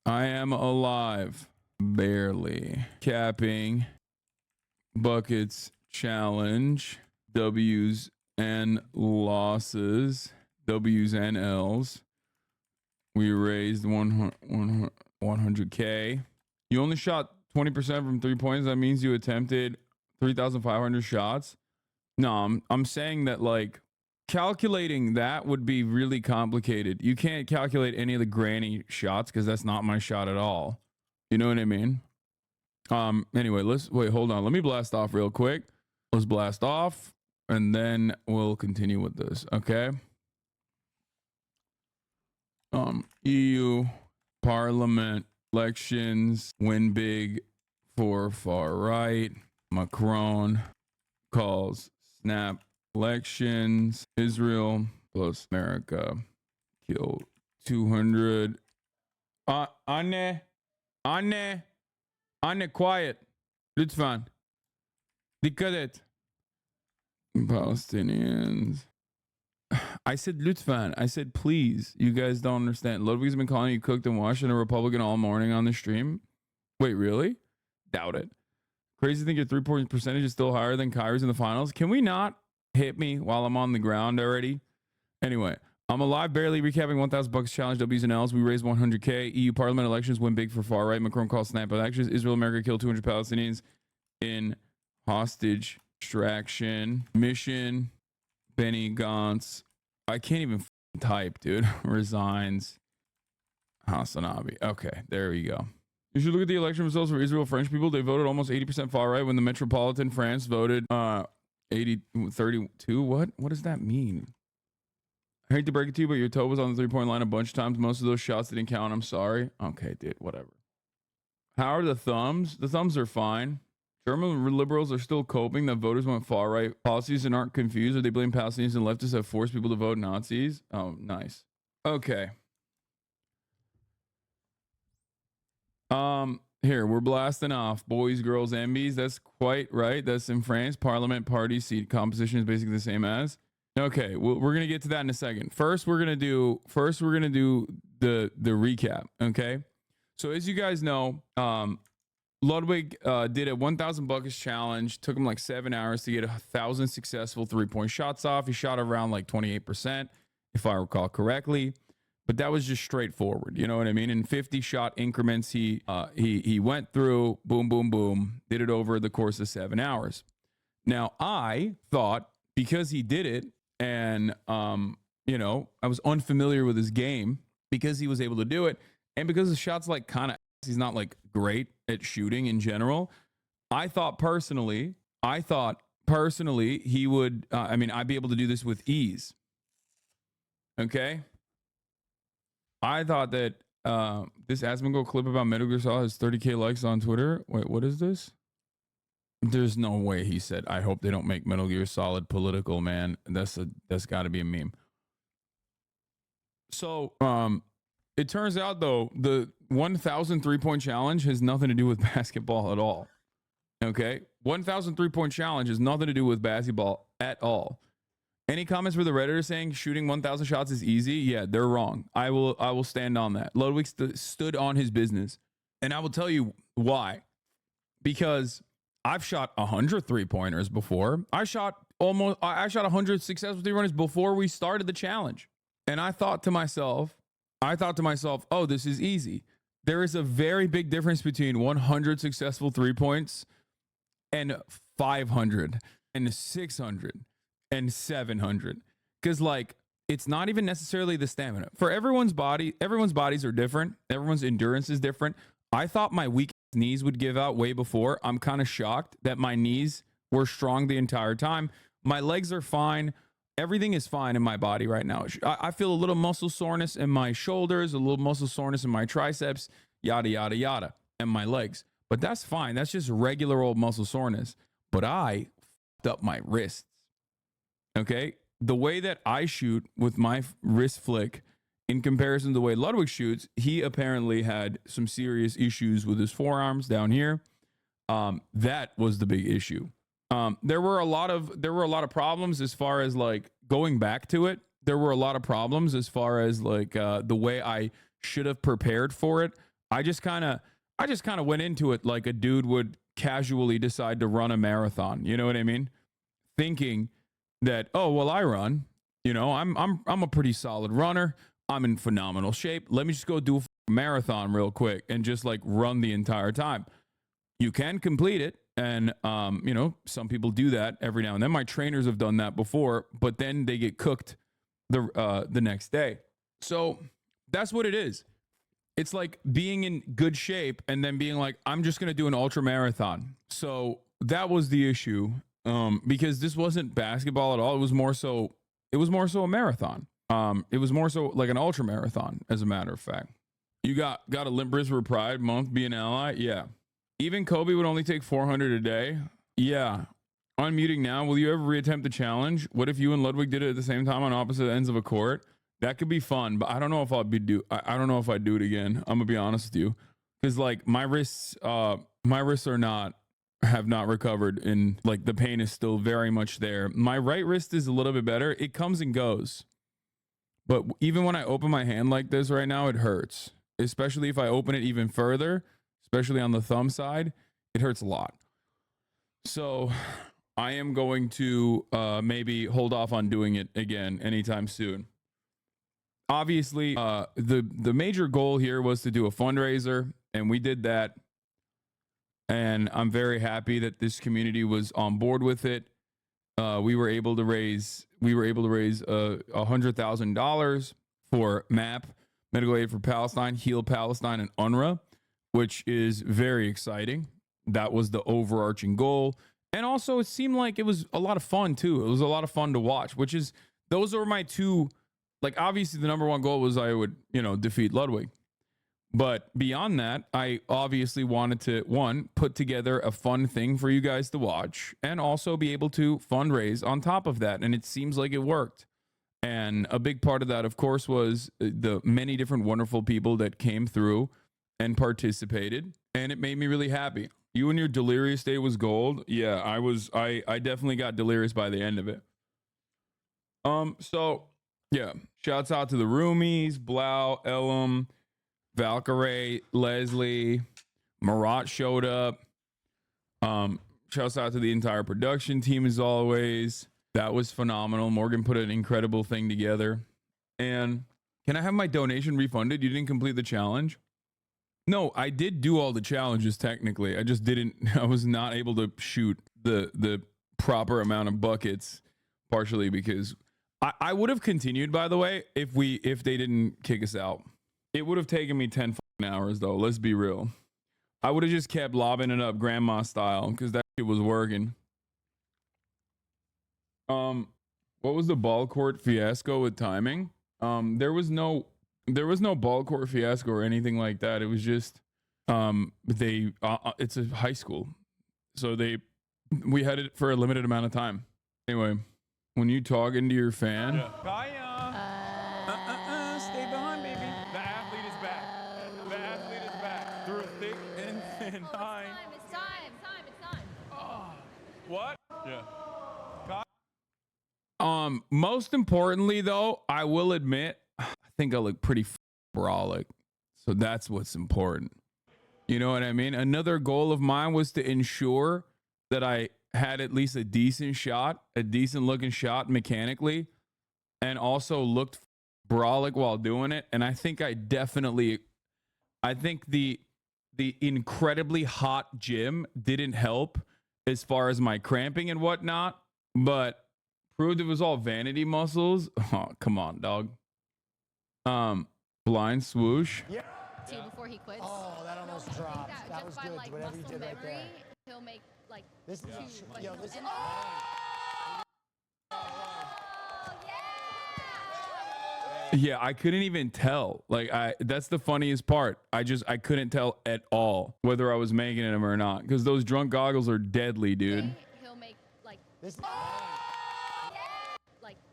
I am alive. Barely. Capping. Buckets challenge. W's and losses. W's and L's. We raised 100K. You only shot 20% from 3 points. That means you attempted 3,500 shots. No, I'm saying that, like, calculating that would be really complicated. You can't calculate any of the granny shots because that's not my shot at all. You know what I mean? Anyway, hold on. Let me blast off real quick. Let's blast off and then we'll continue with this. Okay. EU Parliament elections win big for far right. Macron calls snap elections. Israel plus America kill 200. Anne, quiet. Lütfen. Dikkat et. Palestinians. I said lütfen. I said please. You guys don't understand. Ludwig's been calling you cooked and washed and a Republican all morning on the stream. Wait, really? Doubt it. Crazy to think your 3-point percentage is still higher than Kyrie's in the finals. Can we not hit me while I'm on the ground already? Anyway, I'm alive, barely recapping 1,000 bucks challenge, W's and L's. We raised 100K. EU Parliament elections win big for far right. Macron calls snap elections. Israel, America killed 200 Palestinians in hostage extraction mission. Benny Gantz. I can't even type, dude. Resigns. Hassanabi. Okay, there we go. You should look at the election results for Israel French people. They voted almost 80% far right when the metropolitan France voted 32. What does that mean? I hate to break it to you, but your toe was on the 3-point line a bunch of times. Most of those shots didn't count. I'm sorry. Okay, dude, whatever. How are the thumbs? The thumbs are fine. German liberals are still coping that voters went far right policies and aren't confused, or they blame Palestinians and leftists have forced people to vote Nazis. Oh, nice. Okay. Here, we're blasting off. Boys, girls, MBs. That's quite right. That's in France. Parliament party seat composition is basically the same as. Okay, we're going to get to that in a second. First, we're going to do the recap, okay? So as you guys know, Ludwig did a 1,000 buckets challenge. Took him like 7 hours to get 1,000 successful 3-point shots off. He shot around like 28%, if I recall correctly. But that was just straightforward. You know what I mean? In 50 shot increments, he went through, boom, boom, boom, did it over the course of 7 hours. Now, I thought because he did it and, you know, I was unfamiliar with his game because he was able to do it. And because the shots like kind of, he's not like great at shooting in general. I thought personally he would, I'd be able to do this with ease. Okay. I thought that this Asmongold clip about Metal Gear Solid has 30K likes on Twitter. Wait, what is this? There's no way he said, I hope they don't make Metal Gear Solid political, man. That's got to be a meme. So, it turns out, though, the 1,000 3-point challenge has nothing to do with basketball at all. Okay? 1,000 3-point challenge has nothing to do with basketball at all. Any comments for the Redditors saying shooting 1,000 shots is easy? Yeah, they're wrong. I will stand on that. Ludwig stood on his business. And I will tell you why. Because I've shot 100 3-pointers before. I shot 100 successful 3-pointers before we started the challenge. And I thought to myself, oh, this is easy. There is a very big difference between 100 successful 3-points and 500 and 600 and 700. Because, like, it's not even necessarily the stamina. For everyone's bodies are different. Everyone's endurance is different. I thought my weak knees would give out way before. I'm kind of shocked that my knees were strong the entire time. My legs are fine. Everything is fine in my body right now. I feel a little muscle soreness in my shoulders, a little muscle soreness in my triceps, yada, yada, yada, and my legs. But that's fine. That's just regular old muscle soreness. But I fucked up my wrists. Okay? The way that I shoot with my wrist flick in comparison to the way Ludwig shoots, he apparently had some serious issues with his forearms down here. That was the big issue. There were a lot of problems as far as like going back to it. There were a lot of problems as far as like the way I should have prepared for it. I just kind of went into it like a dude would casually decide to run a marathon. You know what I mean? Thinking that, oh, well, I run, I'm a pretty solid runner. I'm in phenomenal shape. Let me just go do a marathon real quick and just like run the entire time. You can complete it. And, some people do that every now and then. My trainers have done that before, but then they get cooked the next day. So that's what it is. It's like being in good shape and then being like, I'm just going to do an ultra marathon. So that was the issue, because this wasn't basketball at all. It was more so a marathon. It was more so like an ultra marathon, as a matter of fact. You got a Limp Bizkit Pride Month, be an ally. Yeah. Even Kobe would only take 400 a day. Yeah. Unmuting now. Will you ever reattempt the challenge? What if you and Ludwig did it at the same time on opposite ends of a court? That could be fun, but I don't know if I don't know if I'd do it again. I'm gonna be honest with you, because like my wrists have not recovered, and like the pain is still very much there. My right wrist is a little bit better. It comes and goes, but even when I open my hand like this right now, it hurts. Especially if I open it even further, especially on the thumb side, it hurts a lot. So I am going to maybe hold off on doing it again anytime soon. Obviously, the major goal here was to do a fundraiser, and we did that. And I'm very happy that this community was on board with it. We were able to raise $100,000 for MAP, Medical Aid for Palestine, Heal Palestine, and UNRWA, which is very exciting. That was the overarching goal. And also it seemed like it was a lot of fun too. It was a lot of fun to watch, those are my two, like obviously the number one goal was I would, defeat Ludwig. But beyond that, I obviously wanted to, one, put together a fun thing for you guys to watch and also be able to fundraise on top of that. And it seems like it worked. And a big part of that, of course, was the many different wonderful people that came through and participated. And it made me really happy. You and your delirious day was gold. Yeah, I definitely got delirious by the end of it. So yeah, shouts out to the roomies, Blau, Elam, Valkyrie, Leslie, Marat showed up. Shouts out to the entire production team as always. That was phenomenal. Morgan put an incredible thing together. And can I have my donation refunded? You didn't complete the challenge? No, I did do all the challenges technically. I was not able to shoot the proper amount of buckets, partially because I would have continued, by the way, if they didn't kick us out. It would have taken me 10 hours though. Let's be real. I would have just kept lobbing it up grandma style because that shit was working. What was the ball court fiasco with timing? There was no ball court fiasco or anything like that. It was just it's a high school, so we had it for a limited amount of time. Anyway, when you talk into your fan, stay behind, baby. The athlete is back. The athlete is back through thick and thin. Hi. It's time. Oh, what? Yeah. Most importantly though, I will admit, I think I look pretty brolic. So that's what's important. You know what I mean? Another goal of mine was to ensure that I had at least a decent looking shot mechanically, and also looked brolic while doing it. And I think the incredibly hot gym didn't help as far as my cramping and whatnot, but proved it was all vanity muscles. Oh, come on, dog. Blind swoosh. Yeah. Before he quits. Oh, that almost dropped. That was good. Like, whatever you did right there. He'll make like this. Two, This. Yeah, I couldn't even tell. Like that's the funniest part. I couldn't tell at all whether I was making it or not, because those drunk goggles are deadly, dude. He'll make like this.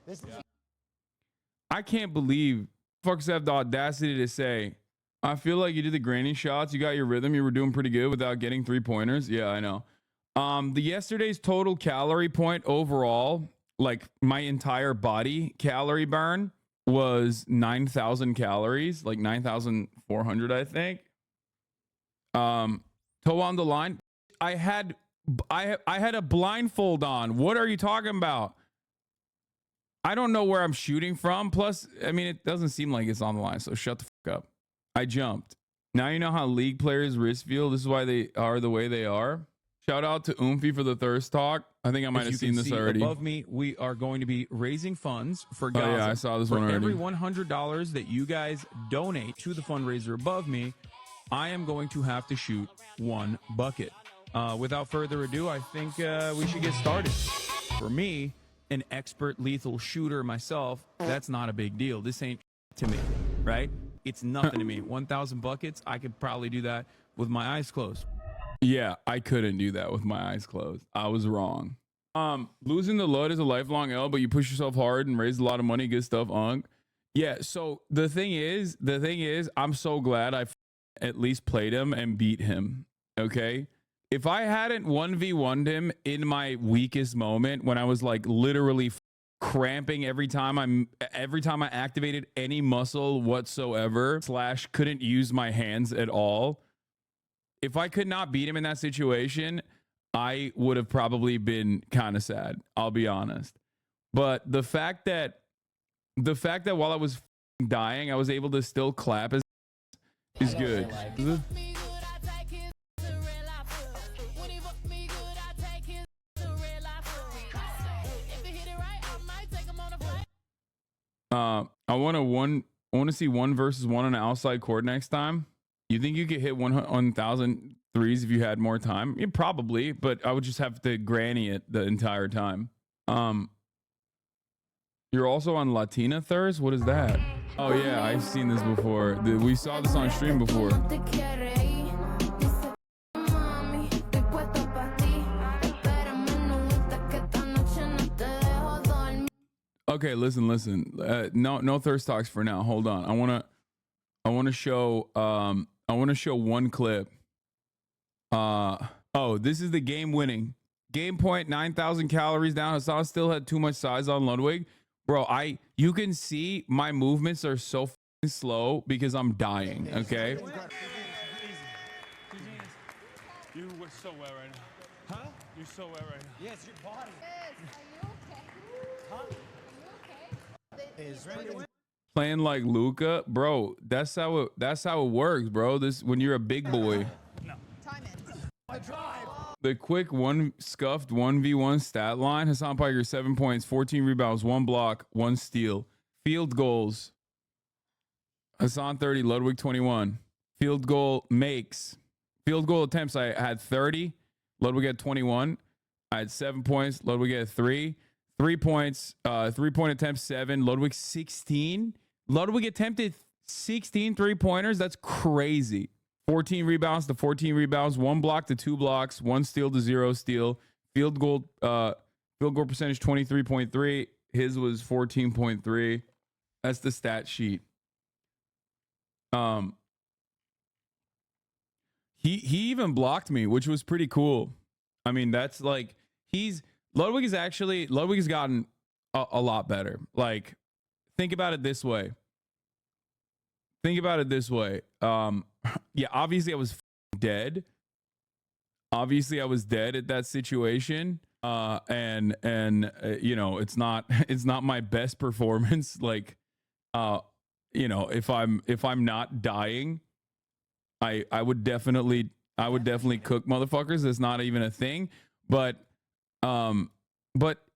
This. I can't believe fuckers have the audacity to say, I feel like you did the granny shots, you got your rhythm, you were doing pretty good without getting 3-pointers. Yeah, I know. The yesterday's total calorie point overall, like my entire body calorie burn was 9,000 calories, like 9,400, I think. Toe on the line. I had a blindfold on. What are you talking about? I don't know where I'm shooting from. Plus, I mean, it doesn't seem like it's on the line. So shut the fuck up. I jumped. Now you know how league players wrist feel. This is why they are the way they are. Shout out to Oomphy for the thirst talk. I think I might have seen this already. Above me, we are going to be raising funds for Gaza. Oh yeah, I saw this one already. For every $100 that you guys donate to the fundraiser above me, I am going to have to shoot 1 bucket. Without further ado, I think we should get started. For me, an expert lethal shooter myself, that's not a big deal. This ain't to me, right? It's nothing to me. 1,000 buckets, I could probably do that with my eyes closed. Yeah, I couldn't do that with my eyes closed. I was wrong. Losing the LUT is a lifelong L, but you push yourself hard and raise a lot of money, good stuff, Yeah, so the thing is, I'm so glad I at least played him and beat him, okay? If I hadn't 1v1'd him in my weakest moment when I was like literally cramping every time I activated any muscle whatsoever / couldn't use my hands at all, if I could not beat him in that situation, I would have probably been kind of sad. I'll be honest. But the fact that while I was dying, I was able to still clap is good. I want to see 1 versus 1 on an outside court next time. You think you could hit 1,000 threes if you had more time? Yeah, probably, but I would just have to granny it the entire time. You're also on Latina Thurs? What is that? Oh yeah, I've seen this before. We saw this on stream before. Okay, listen. No thirst talks for now. Hold on. I want to show one clip. Oh, this is the game winning. Game point, 9,000 calories down. Hassan still had too much size on Ludwig. Bro, you can see my movements are so slow because I'm dying, okay? You were so well right now. Huh? You're so well right now. Yes, your body Are you okay? is really Playing like Luca, bro. That's how it works, bro. This when you're a big boy. Time it. a drive. The quick scuffed 1v1 stat line. Hassan Piker 7 points, 14 rebounds, 1 block, 1 steal. Field goals. Hassan 30, Ludwig 21. Field goal makes. Field goal attempts. I had 30. Ludwig had 21. I had 7 points. Ludwig had 3. 3 points. 3-point attempts 7. Ludwig 16. Ludwig attempted 16 3-pointers. That's crazy. 14 rebounds to 14 rebounds, 1 block to 2 blocks, 1 steal to 0 steal. Field goal percentage 23.3. His was 14.3. That's the stat sheet. He even blocked me, which was pretty cool. I mean, that's like Ludwig has gotten a lot better. Like, think about it this way. Yeah, obviously I was dead. Obviously I was dead at that situation. And you know, it's not my best performance. Like, you know, if I'm not dying, I would definitely cook motherfuckers. That's not even a thing. But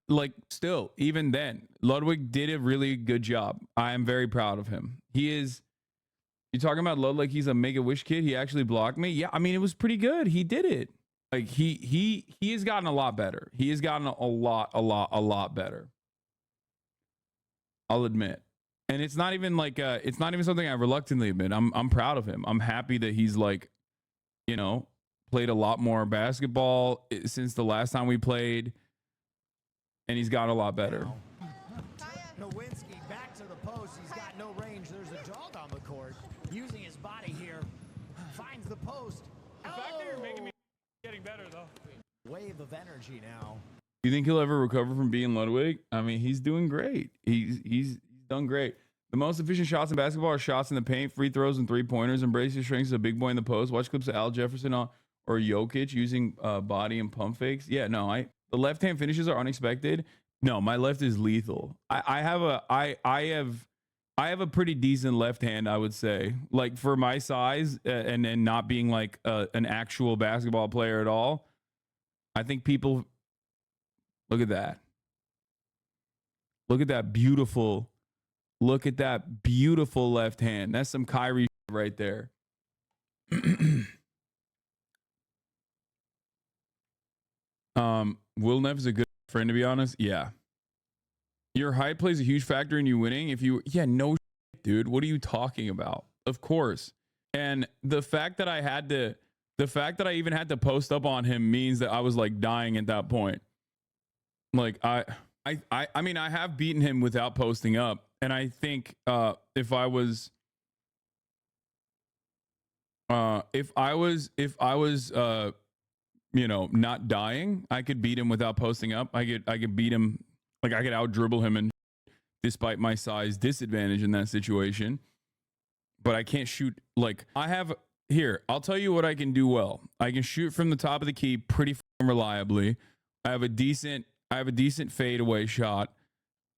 like, still, even then, Ludwig did a really good job. I am very proud of him. You talking about Lud like he's a Make-A-Wish kid? He actually blocked me. Yeah, I mean, it was pretty good. He did it. Like, he has gotten a lot better. He has gotten a lot better. I'll admit. And it's not even like it's not even something I reluctantly admit. I'm proud of him. I'm happy that he's, like, you know, played a lot more basketball since the last time we played, and he's got a lot better. Nowinski back to the post. He's got no range. There's a dog on the court. Using his body here. Finds the post. The fact that you're making me getting better, though. Wave of energy now. You think he'll ever recover from being Ludwig? I mean, he's doing great. He's done great. The most efficient shots in basketball are shots in the paint, free throws, and three-pointers. Embrace your strengths as a big boy in the post. Watch clips of Al Jefferson or Jokic using body and pump fakes. Yeah, no, the left-hand finishes are unexpected. No, my left is lethal. I have a pretty decent left hand, I would say. Like for my size and not being like an actual basketball player at all. I think people look at that. Look at that beautiful left hand. That's some Kyrie right there. Will Neff is a good friend, to be honest. Yeah. Your height plays a huge factor in you winning. No shit, dude. What are you talking about? Of course. And the fact that I even had to post up on him means that I was like dying at that point. Like I mean, I have beaten him without posting up. And I think if I was not dying, I could beat him without posting up. I could beat him, like I could out dribble him, and despite my size disadvantage in that situation. But I can't shoot. Like I'll tell you what I can do well. I can shoot from the top of the key pretty reliably. I have a decent fadeaway shot.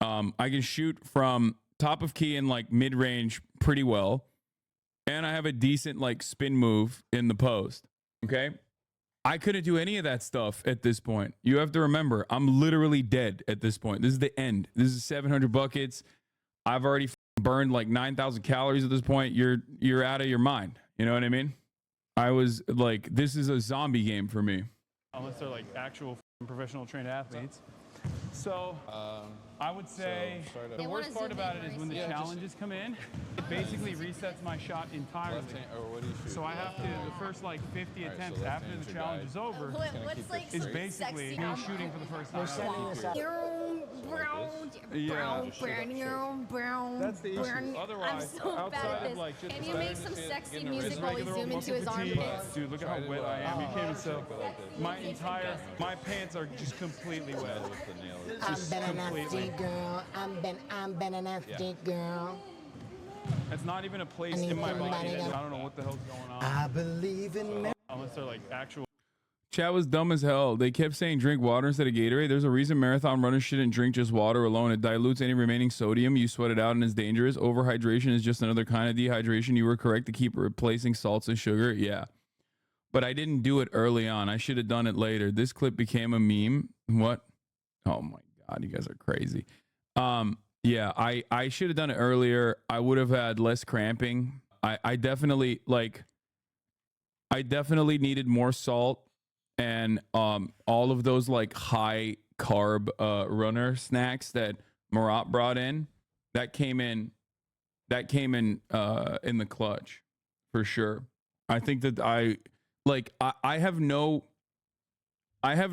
I can shoot from top of key and like mid range pretty well. And I have a decent like spin move in the post. Okay. I couldn't do any of that stuff at this point. You have to remember, I'm literally dead at this point. This is the end. This is 700 buckets. I've already burned like 9,000 calories at this point. You're out of your mind. You know what I mean? I was like, this is a zombie game for me. Unless they're like actual professional trained athletes. So I would say the worst part about it is when the challenges come in, it basically resets my shot entirely. So I have to, the first like 50 attempts after the challenge is over, What's like is basically me shooting for the first time. That's the issue. Otherwise, I'm so bad outside at of this. like just Can you make some sexy music while you regular zoom old into his muscle fatigue. armpits? Dude, look at how wet I am. You can't even tell. My pants are just completely wet. Just completely. Girl, I'm been a nasty girl. It's not even a place in my body. I don't know what the hell's going on. I believe in me. Unless they're like actual. Chat was dumb as hell. They kept saying drink water instead of Gatorade. There's a reason marathon runners shouldn't drink just water alone. It dilutes any remaining sodium. You sweat it out and is dangerous. Overhydration is just another kind of dehydration. You were correct to keep replacing salts and sugar. Yeah. But I didn't do it early on. I should have done it later. This clip became a meme. What? Oh my God, you guys are crazy. Yeah, I should have done it earlier. I would have had less cramping. I definitely needed more salt and all of those like high carb runner snacks that Marat brought in. That came in in the clutch for sure. I think that I have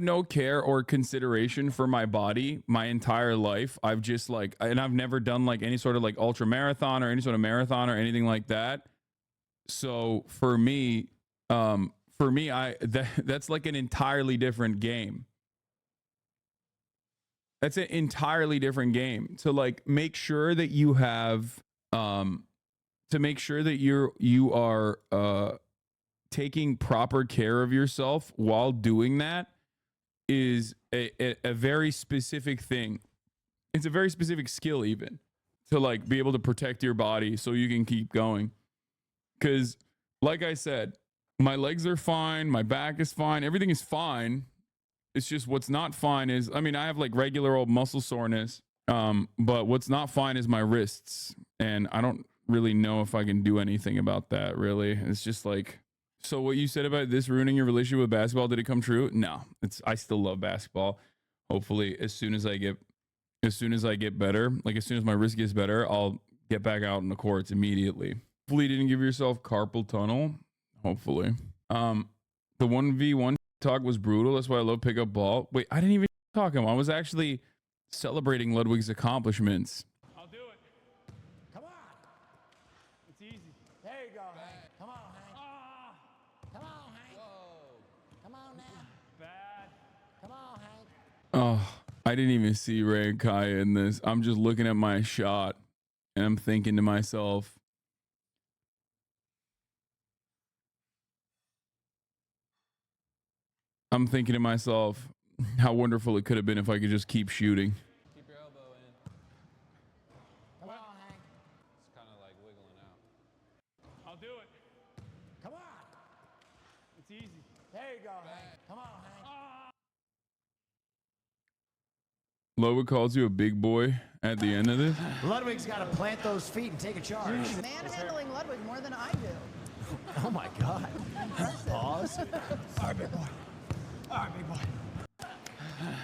no care or consideration for my body my entire life. I've just and I've never done like any sort of like ultra marathon or any sort of marathon or anything like that. So for me, that's like an entirely different game. That's an entirely different game to like make sure that you have, to make sure that you are taking proper care of yourself while doing that is a very specific thing. It's a very specific skill even to like be able to protect your body so you can keep going. Because like I said, my legs are fine. My back is fine. Everything is fine. It's just what's not fine is, I mean, I have like regular old muscle soreness. But what's not fine is my wrists. And I don't really know if I can do anything about that really. It's just like, so what you said about this ruining your relationship with basketball, did it come true? No, I still love basketball. Hopefully as soon as I get better, like as soon as my wrist gets better, I'll get back out in the courts immediately. Hopefully you didn't give yourself carpal tunnel. Hopefully. The 1v1 talk was brutal. That's why I love pickup ball. Wait, I didn't even talk him. I was actually celebrating Ludwig's accomplishments. I'll do it. Come on. It's easy. There you go, Hank. Come on, Hank. Ah, Come on, Hank. Come on now. bad. Come on, Hank. Oh, I didn't even see Ray and Kaya in this. I'm just looking at my shot and I'm thinking to myself, how wonderful it could have been if I could just keep shooting. Keep your elbow in. Come on, Hank. It's kind of like wiggling out. I'll do it. Come on. It's easy. There you go, Hank. Come on, Hank. Loba calls you a big boy at the end of this. Ludwig's got to plant those feet and take a charge. Manhandling Ludwig more than I do. Oh my God. Pause. All right, big boy. All right, big boy.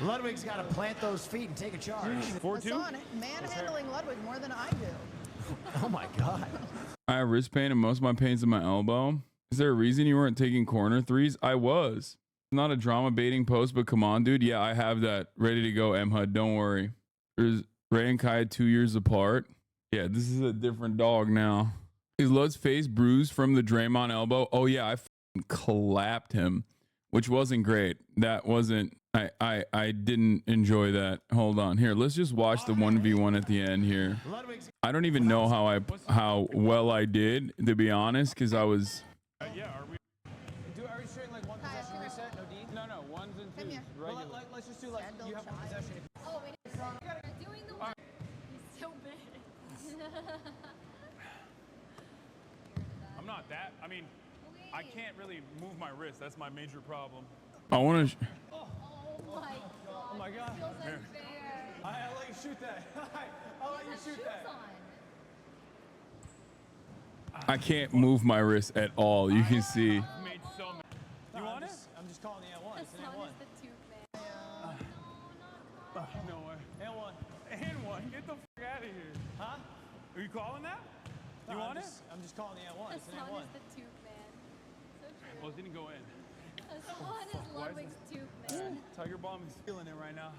Ludwig's got to plant those feet and take a charge. 4-2. Hassan, manhandling Ludwig more than I do. Oh my God. I have wrist pain and most of my pain's in my elbow. Is there a reason you weren't taking corner threes? I was. Not a drama baiting post, but come on, dude. Yeah, I have that ready to go, MHUD. Don't worry. There's Ray and Kai 2 years apart. Yeah, this is a different dog now. Is Lud's face bruised from the Draymond elbow? Oh yeah, I f***ing clapped him, which wasn't great. That wasn't. I didn't enjoy that. Hold on. Here, let's just watch the 1v1 at the end here. I don't even know how well I did, to be honest, because I was. Yeah, are we? Are we shooting like one possession reset? No D? No, ones and twos. here. Well, Regular. let's just do like you have one possession. Oh, wait. Doing the one. He's so big. I'm not that. I mean, I can't really move my wrist. That's my major problem. I want to. Oh my god. Oh my God. Feels unfair. I'll let you shoot that. I'll let you shoot Shoes that. on. I can't move my wrist at all. You can see. Made so many. You want it? I'm just calling the N1. It's an Hassan N1. is the tooth man. No way. N1. And one. Get the fuck out of here. Huh? Are you calling that? You want it? I'm just calling the N1. It's an Hassan N1. is the tooth man. So true. Well, it didn't go in. Hassan is Ludwig's tooth man. Tiger Bomb is feeling it right now.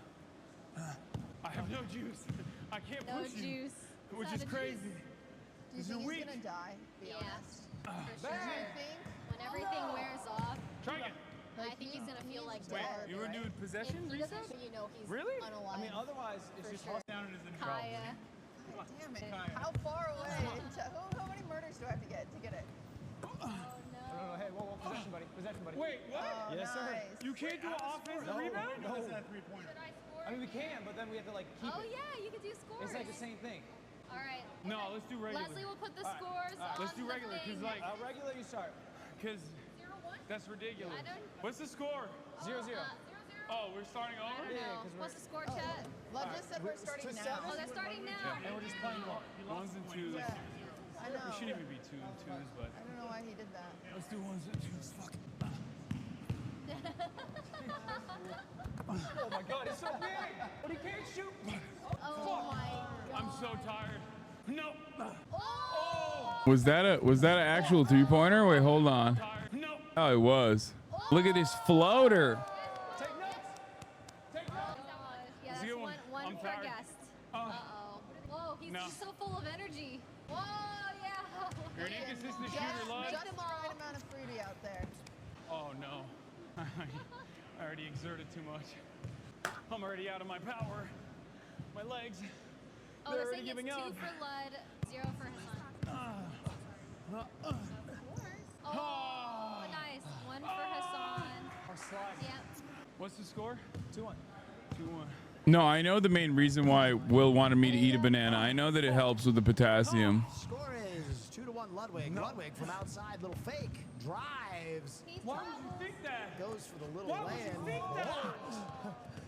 I have no juice. I can't No push you, juice. which Not is a crazy. Do you You're think he's weak. gonna die? Be Yeah. honest. For sure. Do you think? When everything wears off, Try again. I think he's gonna feel like Wait, dead. you were doing If possession he reset? doesn't, you know he's Really? unalive. I mean, otherwise, it's For just sure. Down it is in trouble. Kaya. Damn it. How far away? How many murders do I have to get it? Oh No, no. hey, whoa, possession, buddy. Possession, buddy. Wait, what? Oh, Yes, sir. nice. You can't do an offensive rebound? No. Should I score? I mean, we can, but then we have to like keep Oh it. yeah, you could do scores. It's like the same thing. All right. No, let's do regular. Leslie will put the Alright, scores on Let's do the regular, 'cause, thing. like- Regular, you start. Because 0-1? that's ridiculous. I don't- What's the score? 0-0. 0-0. Oh, we're starting I over? don't know. 'cause What's the score, chat? Love just said we're starting to now. Oh, they're starting now. And we're just playing one. Ones and twos. Yeah, I know. We shouldn't even be 2 and 2s, but I don't know why he did that. let's do ones and twos. Fuck it. Oh my God, it's so big, but he can't shoot. Oh my god. I'm so tired. No. Oh! Was that an actual 3-pointer? Wait, hold on. Tired. No. Oh, it was. Look at this floater. Take notes. Take notes. Yeah, It's a that's good one. one I'm for a tired. guest. Uh-oh. Whoa, he's No. just so full of energy. Whoa, yeah. You're an inconsistent Just, shooter, love. just the right amount of fruity out there. Oh no. I already exerted too much. I'm already out of my power. My legs. Oh, They're they're already saying giving it's 2 up. for Lud, 0 for Hassan. Oh, nice. 1 for Hassan. Our slide. Yep. What's the score? 2-1. 2-1. No, I know the main reason why Will wanted me to eat a banana. I know that it helps with the potassium. Score is 2-1 Ludwig. Ludwig from outside, little fake, drives, He's Why would you think that? goes for the little Why would you land. think that?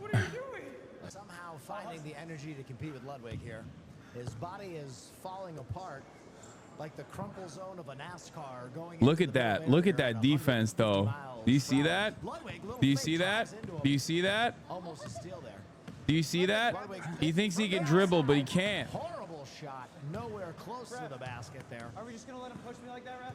What are you doing? Somehow finding the energy to compete with Ludwig here. His body is falling apart like the crumple zone of a NASCAR going. Look into at the that. middle Look at area that at defense, 150 though. miles Do you see per hour. that? Ludwig, little Do you fake see that? drives into him. Do you see that? Almost a steal there. Do you see that? He thinks he can dribble, but he can't. Horrible shot. Nowhere close to the basket there. Are we just gonna let him push me like that, ref?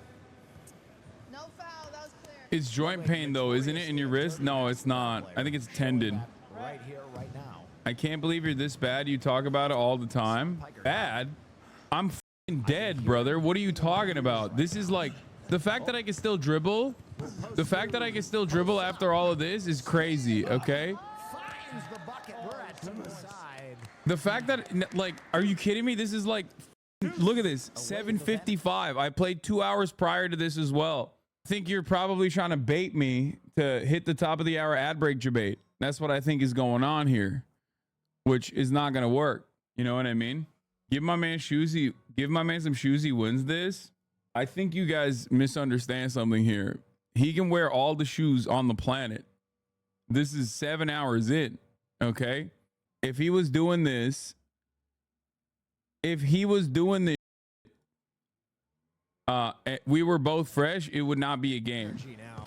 No foul. That was clear. It's joint pain, though, isn't it, in your wrist? No, it's not. I think it's tendon. Right here, right now. I can't believe you're this bad. You talk about it all the time. Bad? I'm f***ing dead, brother. What are you talking about? This is like the fact that I can still dribble. The fact that I can still dribble after all of this is crazy. Okay. Finds the bucket. We're at two side. The fact that, like, are you kidding me? This is like Look at this, 7:55. I played 2 hours prior to this as well. I think you're probably trying to bait me to hit the top of the hour ad break debate. That's what I think is going on here, which is not going to work. You know what I mean? Give my man Shoesy, give my man some shoes. He wins this. I think you guys misunderstand something here. He can wear all the shoes on the planet. This is 7 hours in. Okay. If he was doing this, we were both fresh, it would not be a game. Now.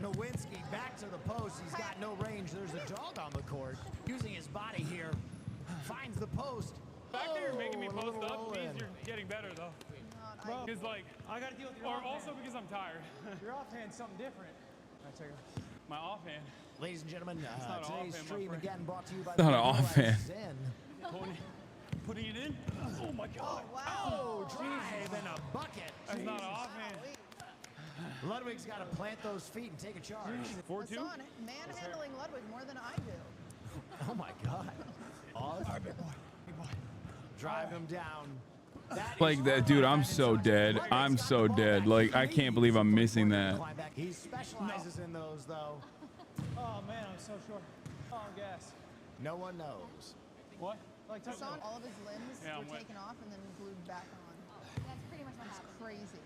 Nowinski back to the post. He's got no range. There's a dog on the court. Using his body here. Finds the post. The fact that you're making me Oh, a post little up roll means in. you're getting better though. Because like, I gotta deal with your or offhand. also because I'm tired. Your offhand's something different. All right, check it out. My offhand. Ladies and gentlemen, not today's offhand, my stream friend. again brought to you by It's not the an Realize offhand. Zen. Putting it in. Oh my god. Oh, drive and a bucket. That's not an offhand. Ludwig's got to plant those feet and take a charge. 4-2. Hassan manhandling Ludwig more than I do. Oh my God. Awesome. Drive him down. That Like is that, dude, I'm so dead. I'm so dead. Like, I can't believe I'm missing that. He specializes in those, though. Oh man, I'm so short. Oh, I'm gassed. No one knows. What? Like, Hassan, all of his limbs Yeah, I'm were wet. taken off and then glued back on. That's pretty much what It's happened. crazy.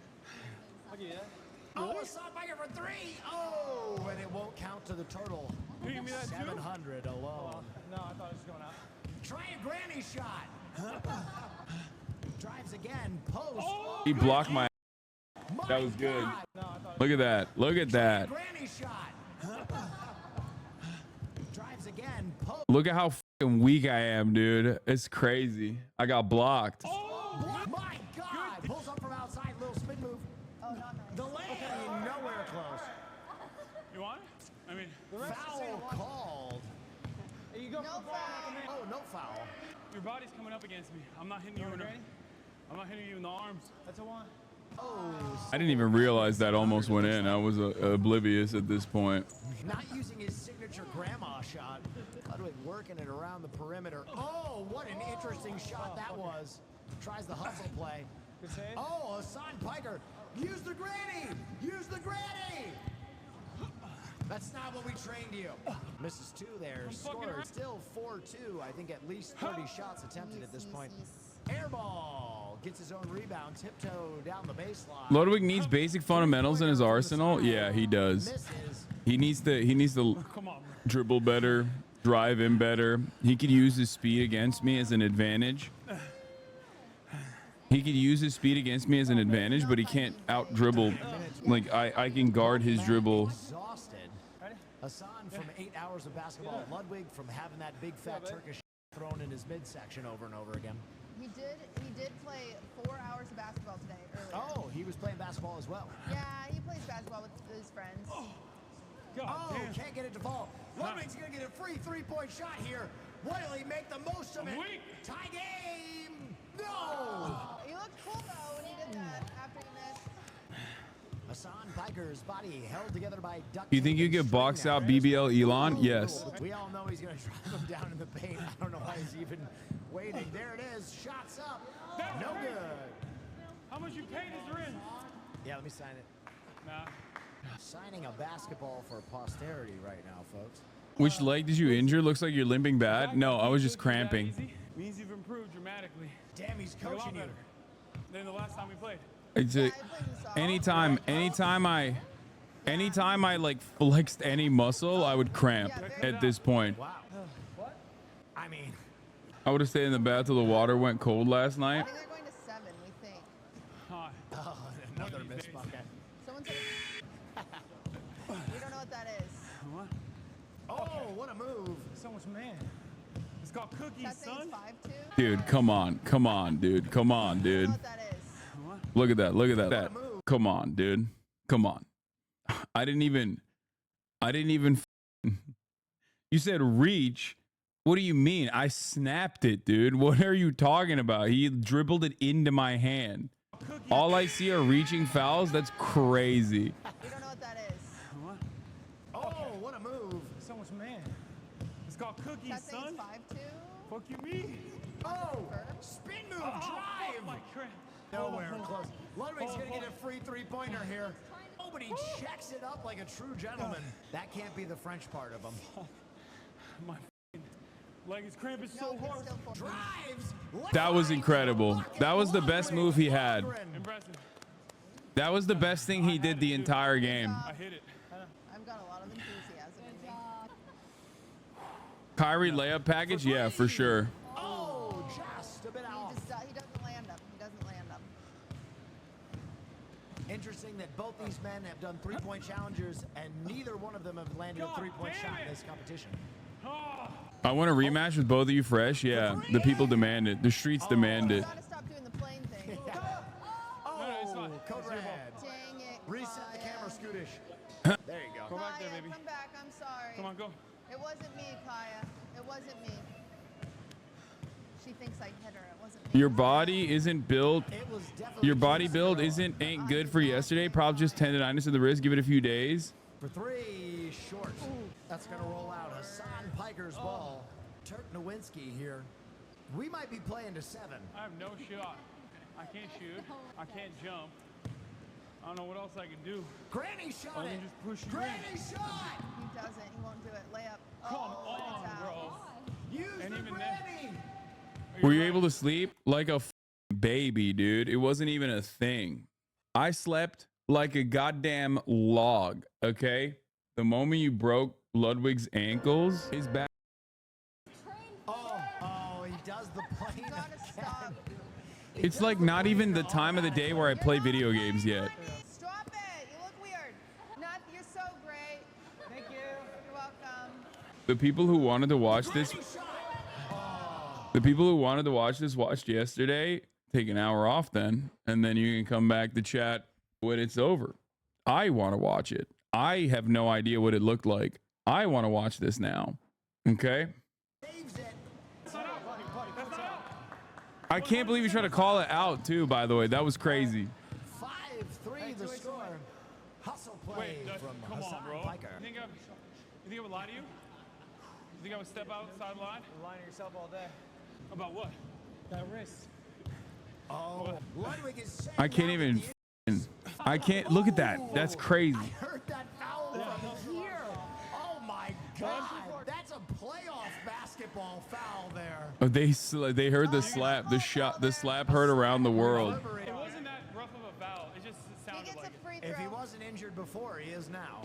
I'll give you that. Oh, Hassan Biker for three. Oh, and it won't count to the total. You give me that too? 700 alone. No, I thought it was going out. Try a granny shot. Drives again. Post. He blocked my. That was good. Look at that. Look at that. Granny shot. Drives again. Post. Look at how fucking weak I am, dude. It's crazy. I got blocked. My God. Pulls up from outside. Little spin move. Oh, not nice. The lane. Nowhere close. You want it? I mean, Foul called. Hey, you go No for the ball, foul. knock him in. Oh, no foul. your body's coming up against me. I'm not hitting you in the. I'm not hitting you in the arms. That's a one. I didn't even realize that almost went in. I was oblivious at this point. Not using his signature grandma shot. Ludwig working it around the perimeter. Oh, what an interesting shot that was. Tries the hustle play. Good save. Oh, Hassan Piker. Use the granny. Use the granny. That's not what we trained you. Misses two there. Scored still 4-2. I think at least 30 shots attempted at this point. Air ball. Gets his own rebound. Tiptoe down the baseline. Ludwig needs basic fundamentals in his arsenal. Yeah, he does. Misses. He needs to Come on. dribble better, drive in better. He could use his speed against me as an advantage. He could use his speed against me as an advantage, but he can't out dribble. Like I can guard his dribble. Exhausted. Hassan from 8 hours of basketball. Ludwig from having that big fat Turkish thrown in his midsection over and over again. He did play 4 hours of basketball today earlier. Oh, he was playing basketball as well. Yeah, he plays basketball with his friends. God Oh, damn. can't get it to fall. Ludwig's gonna get a free three-point shot here. Will he make the most of it? Weak. Tie game. No. He looked cool though when he did that after he missed. Hassan Piker's body held together by duct You think tape you and could string box now. out BBL Elon? Yes. We all know he's gonna drive him down in the paint. I don't know why he's even waiting. There it is. Shots up. No good. How much you paid is in? Yeah, let me sign it. Nah. Signing a basketball for posterity right now, folks. Which leg did you injure? Looks like you're limping bad. No, I was just cramping. Easy means you've improved dramatically. Damn, he's You're a lot coaching you. better than the last time we played. It's a, anytime I like flexed any muscle, I would cramp at this point. Wow. What? I mean, I would have stayed in the bath till the water went cold last I night. think they're going to 7, we think. Hot. oh, another missed bucket. Someone said we don't know what that is. What? Oh, what a move. So much man. It's called cookies, That thing's son. 5'2". Dude, come on, dude, come on, I don't know dude. what that is. Look at that. Come on, dude. Come on. I didn't even. You said reach. What do you mean? I snapped it, dude. What are you talking about? He dribbled it into my hand. All I see are reaching fouls. That's crazy. We don't know what that is. Oh, what a move. So much man. It's called cookies, That son. thing's 5'2". Fuck you mean? Oh, spin move, drive. My cramp. Nowhere close. Ludwig's gonna get a free three-pointer here. Oh, but he checks it up like a true gentleman. That can't be the French part of him. My leg is cramping No, so it's hard. still full. Drives. That was incredible. That was the best move he had. Impressive. That was the best thing he did the entire game. I hit it. I've got a lot of enthusiasm in me. Kyrie layup package, yeah, for sure. Oh, just a bit off. He doesn't land them. He doesn't land them. Interesting that both these men have done three-point challengers, and neither one of them have landed a three-point shot in this competition. I want a rematch with both of you fresh. Yeah, the people demand it. The streets demand You it. gotta stop doing the plane thing. Oh, Code Red. Dang it. Reset the camera, Scootish. There you go. Go back there, Kaya, baby. come back. I'm sorry. Come on, go. It wasn't me, Kaya. It wasn't me. She thinks I hit her. It wasn't me. Your body isn't built. It was definitely Your body just build zero. ain't good for yesterday. Probably just tendonitis of the wrist. Give it a few days. For three, short. That's going to roll out. Hassan Piker's ball. Turk Nowinski here. We might be playing to 7. I have no shot. I can't shoot. I can't jump. I don't know what else I can do. Granny shot Other it. than just push you Granny shot. He doesn't. He won't do it. Layup. Come Oh, and on, it's out. bro. Use And the even Granny. Were you able to sleep like a baby, dude? It wasn't even a thing. I slept like a goddamn log. Okay. The moment you broke Ludwig's ankles, his back. Oh, he does the plane You gotta stop. It's like not even the time of the day where I play video games yet. Stop it. You look weird. Not. You're so great. Thank you. You're welcome. The people who wanted to watch this, the people who wanted to watch this watched yesterday. Take an hour off then, and then you can come back to chat when it's over. I want to watch it. I have no idea what it looked like. I want to watch this now. Okay. saves it. I can't believe you tried to call it out too, by the way. That was crazy. 5-3 the score. Hustle play Wait, from come Hassan on, bro. Piker. You think I would lie to you? You think I would step outside line? You're lying to yourself all day. About what? That wrist. Oh, Ludwig is setting I can't up even. the- I can't look at that. That's crazy. I heard that foul from here. Oh my God, that's a playoff basketball foul there. Oh, they heard the slap. The shot. The slap heard around the world. It wasn't that rough of a foul. It just He sounded gets like a it. free throw. If he wasn't injured before, he is now.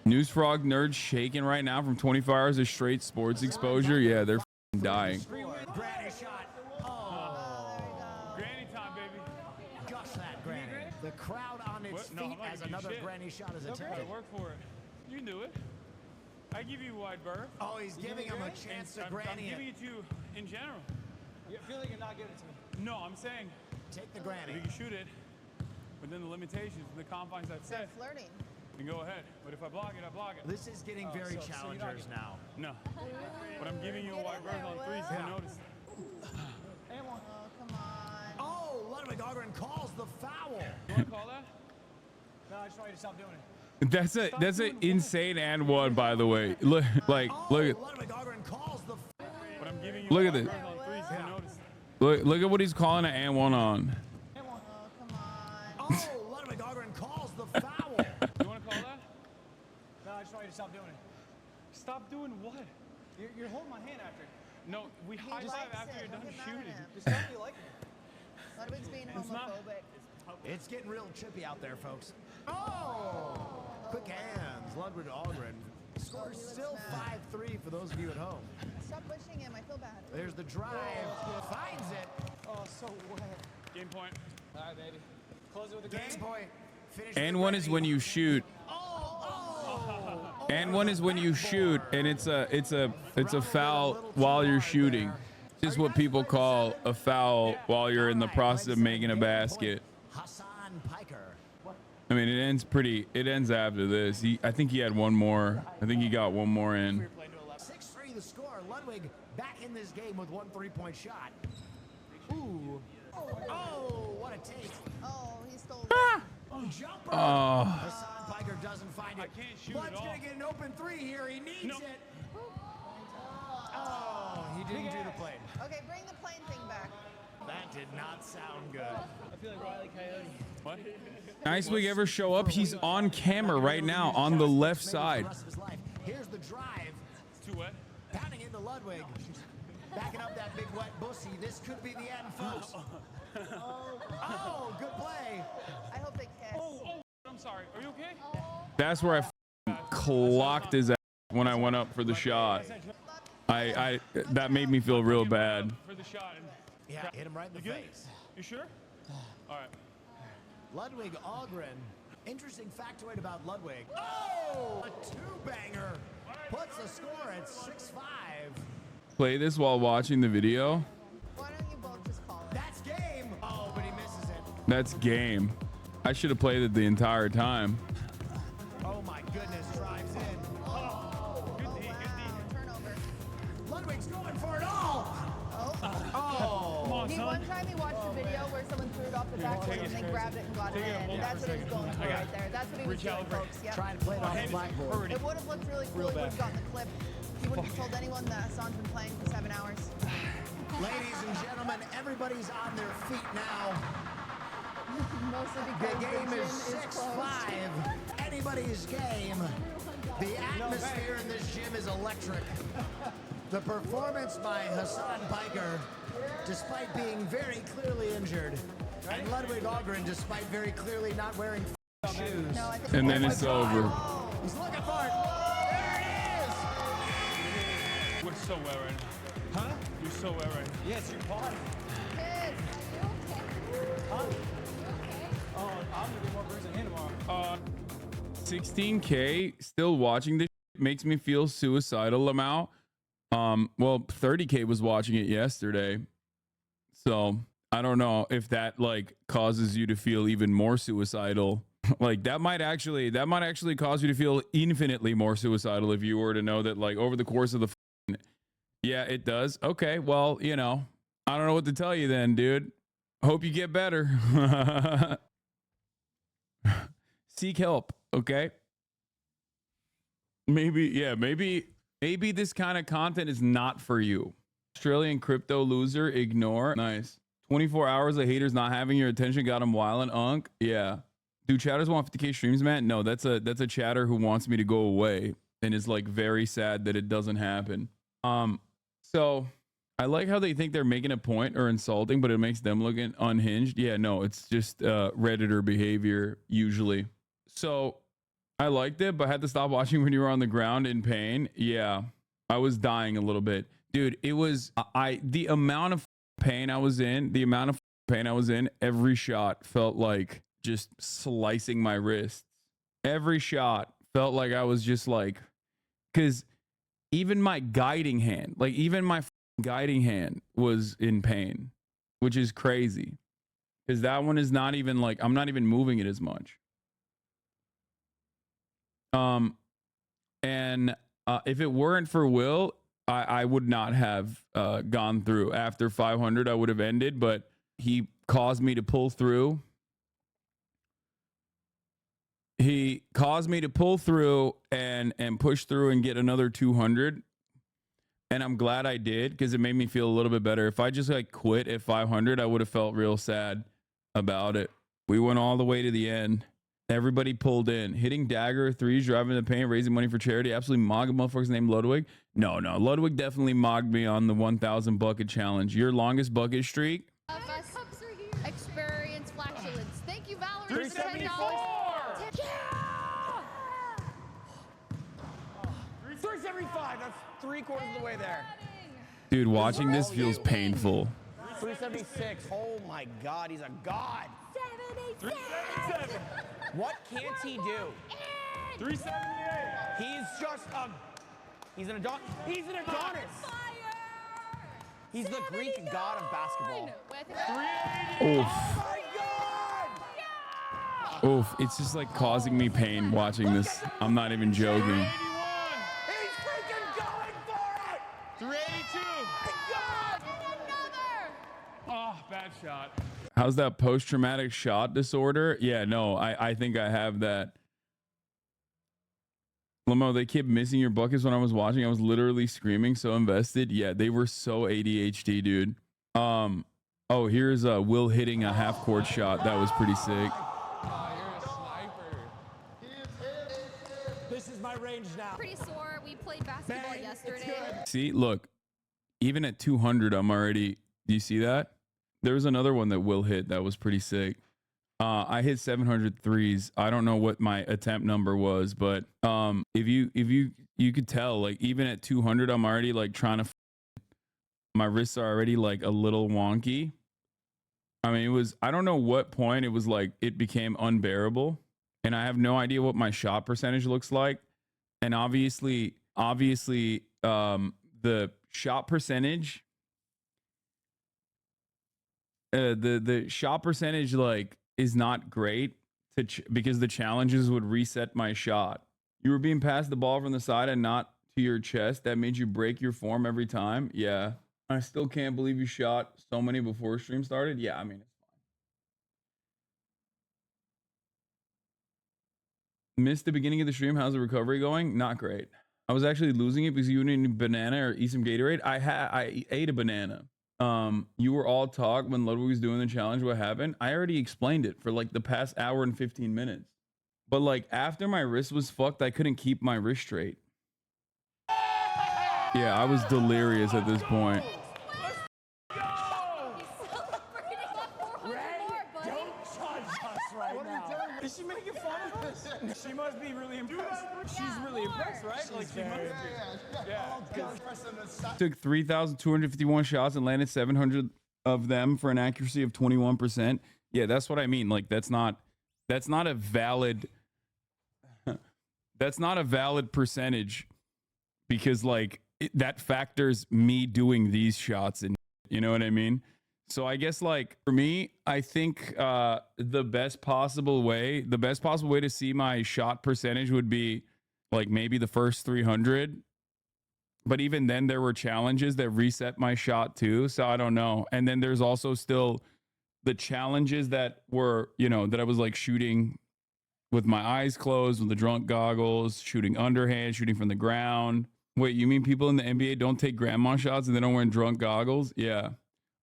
News Frog nerds shaking right now from 24 hours of straight sports exposure. Yeah, they're f***ing dying. Granny shot. Oh, Granny time, baby. gosh, that Granny. The crowd on its What? No, I'm feet not as giving you another shit. Granny shot is I attempted. work for it. You can do it. I give you a wide berth. Oh, he's giving him a chance to I'm Granny giving it. it to you in general. You feel like you're not giving it to me. No, I'm saying Take the if Granny. you can shoot it within the limitations, the confines I've They're set, flirting. then go ahead. But if I block it, I block it. This is getting very so you're not challengers giving- now. No. But I'm giving you a wide berth on threes. Yeah. You notice. And one. Oh, come on. Oh, Ludwig Ogren calls the foul. You want to call that? No, I just want you to stop doing it. That's an insane and one, by the way. Look, like, Oh, look at, Ludwig Ogren calls the But I'm giving you Look a at wide this. berth on threes. You notice. look at what he's calling an and one on. Oh, come on. Oh, Ludwig Ogren calls the foul. You want to call that? No, I just want you to stop doing it. Stop doing what? You're holding my hand after. No, we high He five likes after it. you're Don't done get mad at shooting. him. Just tell me you like me. Ludwig's being It's not- homophobic. It's getting real chippy out there, folks. Oh, quick hands. Ludwig Ogren. Score still 5-3 for those of you at home. Stop pushing him. I feel bad. There's the drive. Finds it. Oh, so wet. Game point. All right, baby. Close it with a Game game. point. Finish And the one is Granny. when you shoot. And one is when you shoot, and it's a foul while you're shooting. This is what people call a foul while you're in the process of making a basket. Hassan Piker. I mean, it ends after this. I think he had one more. I think he got one more in. 6-3 the score. Ludwig back in this game with one three-point shot. Ooh. Oh, what a take. Oh, he stole Ah! it. Jumper. Oh, Hassan Piker doesn't find it. I can't shoot Bud's at all. gonna get an open three here. He needs No. it. Oh, he didn't do the plane. Okay, bring the plane thing back. That did not sound good. I feel like Wile E. Coyote. What? Nice Wig ever show up? He's on camera right now on the left Maybe for side. the rest of his life. Here's the drive. It's too wet. Pounding into Ludwig. Backing up that big wet bussy. This could be the end, folks. Oh, good play. I hope they kiss. Oh, I'm sorry. Are you okay? That's where I clocked his ass when I went up for the shot. I that made me feel real bad. For the shot. And Yeah, hit him right in the you good? face. You sure? All right. Ludwig Ogren. Interesting factoid about Ludwig. Oh, a two-banger. Puts the score at 6-5. Play this while watching the video. Why don't you both just call it? That's game. Oh, but he misses it. That's game. I should have played it the entire time. Oh my goodness, drives in. Good D. Good D. Turnover. Ludwig's going for it all. Oh. Oh. One time he watched a video where someone threw it off the backboard and they grabbed it and got it in. That's what he was going for right there. That's what he was doing, folks. Yep. Trying to play it off the blackboard. It would have looked really cool. He would have gotten the clip. He wouldn't have told anyone that Hassan's been playing for 7 hours. Ladies and gentlemen, everybody's on their feet now. Mostly The because game the is gym is closed. 6-5. Anybody's game. The atmosphere in this gym is electric. The performance by Hassan Piker, despite being very clearly injured, and Ludwig Ogren, despite very clearly not wearing shoes. No, I think And then it's over. He's looking for it. There it is. We're so wet right now. Huh? You're so wet right now. Yeah, it's your party. Kids, are you okay? Huh? You okay? Oh, I'm gonna get more birds than him tomorrow. 16K still watching this makes me feel suicidal amount. Well, 30K was watching it yesterday. So I don't know if that like causes you to feel even more suicidal. Like that might actually cause you to feel infinitely more suicidal if you were to know that like over the course of the yeah, it does. Okay, well, you know, I don't know what to tell you then, dude. Hope you get better. Seek help, okay? Maybe this kind of content is not for you. Australian crypto loser, ignore. Nice. 24 hours of haters not having your attention got him wildin', Unk. Yeah. Do chatters want 50K streams, man? No, that's a chatter who wants me to go away and is like very sad that it doesn't happen. So I like how they think they're making a point or insulting, but it makes them look unhinged. Yeah, no, it's just Redditor behavior usually. So I liked it, but had to stop watching when you were on the ground in pain. Yeah, I was dying a little bit. Dude, it was the amount of pain I was in, every shot felt like just slicing my wrists. Every shot felt like I was just like, because even my guiding hand was in pain, which is crazy. Because that one is not even like, I'm not even moving it as much. If it weren't for Will, I would not have gone through. After 500, I would have ended, but he caused me to pull through. He caused me to pull through and push through and get another 200. And I'm glad I did because it made me feel a little bit better. If I just like quit at 500, I would have felt real sad about it. We went all the way to the end. Everybody pulled in. Hitting dagger threes, driving the paint, raising money for charity. Absolutely mogging motherfuckers named Ludwig. No. Ludwig definitely mogged me on the 1,000 bucket challenge. Your longest bucket streak? Of us experience flatulence. Thank you, Valerie, for $10. 374! Yeah! 375. That's 3/4 of the way there. Dude, watching this feels painful. 376. Oh my God, he's a god. 377. What can't he do? 378. He's just a. He's an Adonis. He's an Adonis. He's the Greek god of basketball. Wait, I think Oof. Oh my God! Oof. It's just like causing me pain watching this. I'm not even joking. 381. He's freaking going for it! 382. God! another. Oh, bad shot. How's that post-traumatic shot disorder? Yeah, no, I think I have that. Lamo, they kept missing your buckets when I was watching. I was literally screaming, so invested. Yeah, they were so ADHD, dude. Oh, here's Will hitting a half court shot. That was pretty sick. This is my range now. Pretty sore. We played basketball yesterday. See, look, even at 200, I'm already. Do you see that? There was another one that Will hit that was pretty sick. I hit 700 threes. I don't know what my attempt number was, but if you could tell, like, even at 200, I'm already like trying to. My wrists are already like a little wonky. I mean, it was. I don't know what point it was like it became unbearable, and I have no idea what my shot percentage looks like. And obviously, the shot percentage. The shot percentage like is not great because the challenges would reset my shot. You were being passed the ball from the side and not to your chest. That made you break your form every time. Yeah. I still can't believe you shot so many before stream started. Yeah, I mean, it's fine. Missed the beginning of the stream. How's the recovery going? Not great. I was actually losing it because you didn't eat a banana or eat some Gatorade. I ate a banana. You were all talk when Ludwig was doing the challenge. What happened? I already explained it for like the past hour and 15 minutes. But like after my wrist was fucked, I couldn't keep my wrist straight. Yeah, I was delirious at this point. Is she making fun of this? She must be really impressed. She's really impressed, right? Like she must be. Yeah. Took 3,251 shots and landed 700 of them for an accuracy of 21%. Yeah, that's what I mean. Like that's not a valid percentage because like that factors me doing these shots and you know what I mean? So I guess like for me, I think the best possible way to see my shot percentage would be like maybe the first 300. But even then there were challenges that reset my shot too. So I don't know. And then there's also still the challenges that were, you know, that I was like shooting with my eyes closed, with the drunk goggles, shooting underhand, shooting from the ground. Wait, you mean people in the NBA don't take grandma shots and they don't wear drunk goggles? Yeah.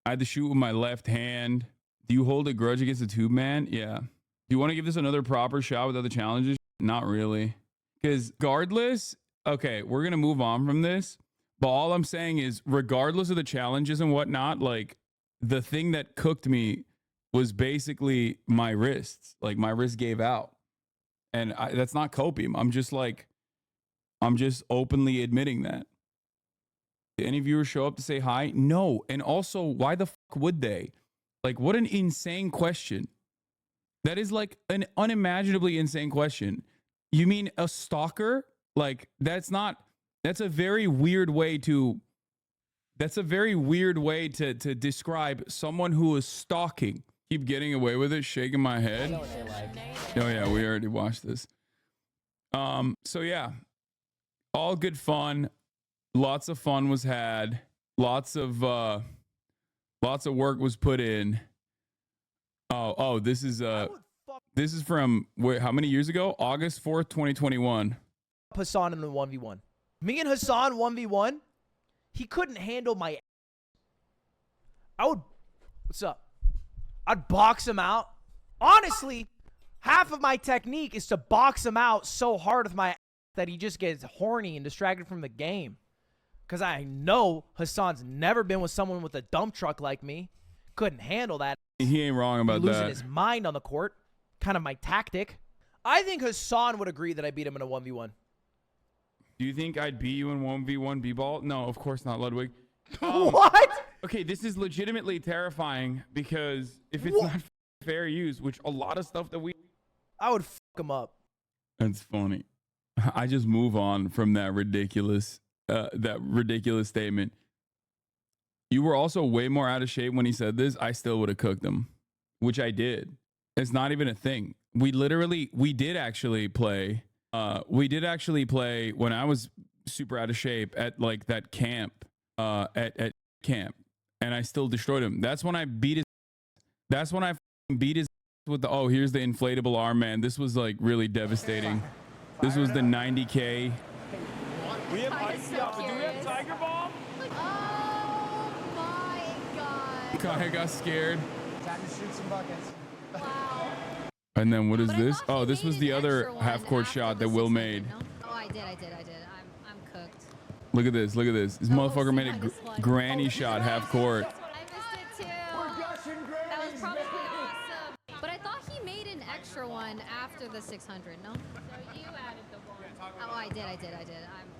I had to shoot with my left hand. Do you hold a grudge against the tube man? Yeah. Do you want to give this another proper shot with other challenges? Not really. Because regardless, okay, we're going to move on from this. But all I'm saying is regardless of the challenges and whatnot, like the thing that cooked me was basically my wrists. Like my wrist gave out. And that's not copium. I'm just openly admitting that. Did any viewers show up to say hi? No. And also, why the fuck would they? Like, what an insane question. That is like an unimaginably insane question. You mean a stalker? Like, that's a very weird way to describe someone who is stalking. Keep getting away with it, shaking my head. Oh yeah, we already watched this. So yeah, all good fun. Lots of fun was had. Lots of work was put in. Oh, this is from how many years ago? August 4th, 2021. Hassan in the 1v1. Me and Hassan 1v1. He couldn't handle my. What's up? I'd box him out. Honestly, half of my technique is to box him out so hard with my that he just gets horny and distracted from the game. Because I know Hassan's never been with someone with a dump truck like me. Couldn't handle that. He ain't wrong about that. Losing his mind on the court. Kind of my tactic. I think Hassan would agree that I beat him in a 1v1. Do you think I'd beat you in 1v1 b-ball? No, of course not, Ludwig. What? Okay, this is legitimately terrifying because if it's not fair use, which a lot of stuff that I would fuck him up. That's funny. I just move on from that ridiculous statement. You were also way more out of shape when he said this. I still would have cooked him, which I did. It's not even a thing. We did actually play when I was super out of shape at like that camp, at camp, and I still destroyed him. That's when I beat his with the, oh, here's the inflatable arm, man. This was like really devastating. This was the 90K. We have I'm ice so out, but do we have curious. Tiger Bomb? Oh my god. Kaya got scared. Time to shoot some buckets. Wow. And then what is But I this? thought he Oh, this made was an the other extra one half-court after shot the that Will 600, made. no? Oh, I did. I'm cooked. Look at this. Look at this. This Oh, motherfucker see made a minus one. granny shot half court. I missed it too. Gushing That was grannies, probably baby. awesome. But I thought he made an extra one after the 600, no? So you added the one. Oh, I did.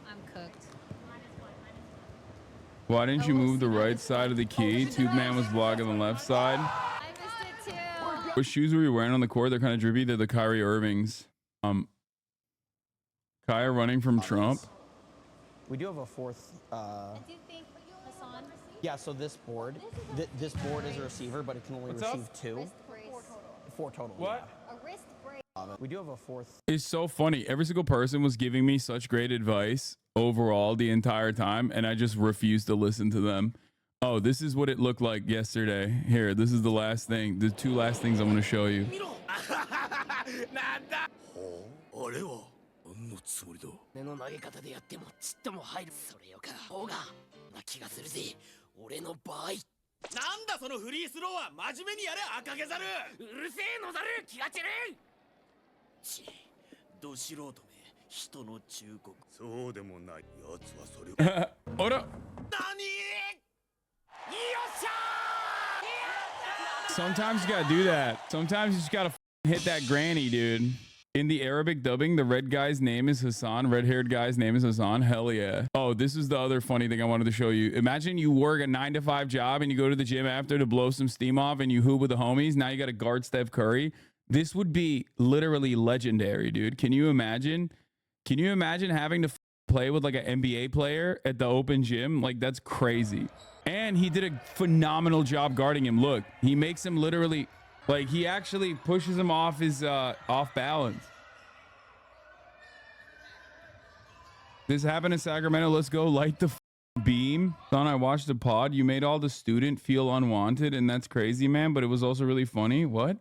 I'm cooked. Why didn't you Oh, move the see, right minus side of the key? Toothman was blocking the left side. I missed it too. What shoes were you wearing on the court? They're kind of drippy. They're the Kyrie Irvings. Kaya running from Trump. We do have a fourth. Do you think Hassan? Yeah, so this board, this board is a receiver, but it can only What's up? receive two. Wrist brace. Four total. What? A wrist brace. Yeah. We do have a fourth. It's so funny. Every single person was giving me such great advice overall the entire time, and I just refused to listen to them. Oh, this is what it looked like yesterday. Here, this is the last thing. The two last things I'm going to show you. 目の投げ方でやってもちっとも入る。それよか方がな気がするぜ。俺の場合。なんだそのフリースローは真面目にやれ赤毛猿。うるせえのざる気が散れ。ち、ど素人め人の忠告。そうでもない。奴はそれを。Hold up. 何？よっしゃー。 Sometimes you got to do that. Sometimes you just got to hit that granny, dude. In the Arabic dubbing, the red guy's name is Hassan. Red-haired guy's name is Hassan. Hell yeah. Oh, this is the other funny thing I wanted to show you. Imagine you work a 9-to-5 job and you go to the gym after to blow some steam off and you hoop with the homies. Now you got to guard Steph Curry. This would be literally legendary, dude. Can you imagine? Can you imagine having to play with like an NBA player at the open gym? Like, that's crazy. And he did a phenomenal job guarding him. Look, he makes him literally... Like, he actually pushes him off his off balance. This happened in Sacramento. Let's go light the beam. Son, I watched the pod. You made all the student feel unwanted, and that's crazy, man. But it was also really funny. What?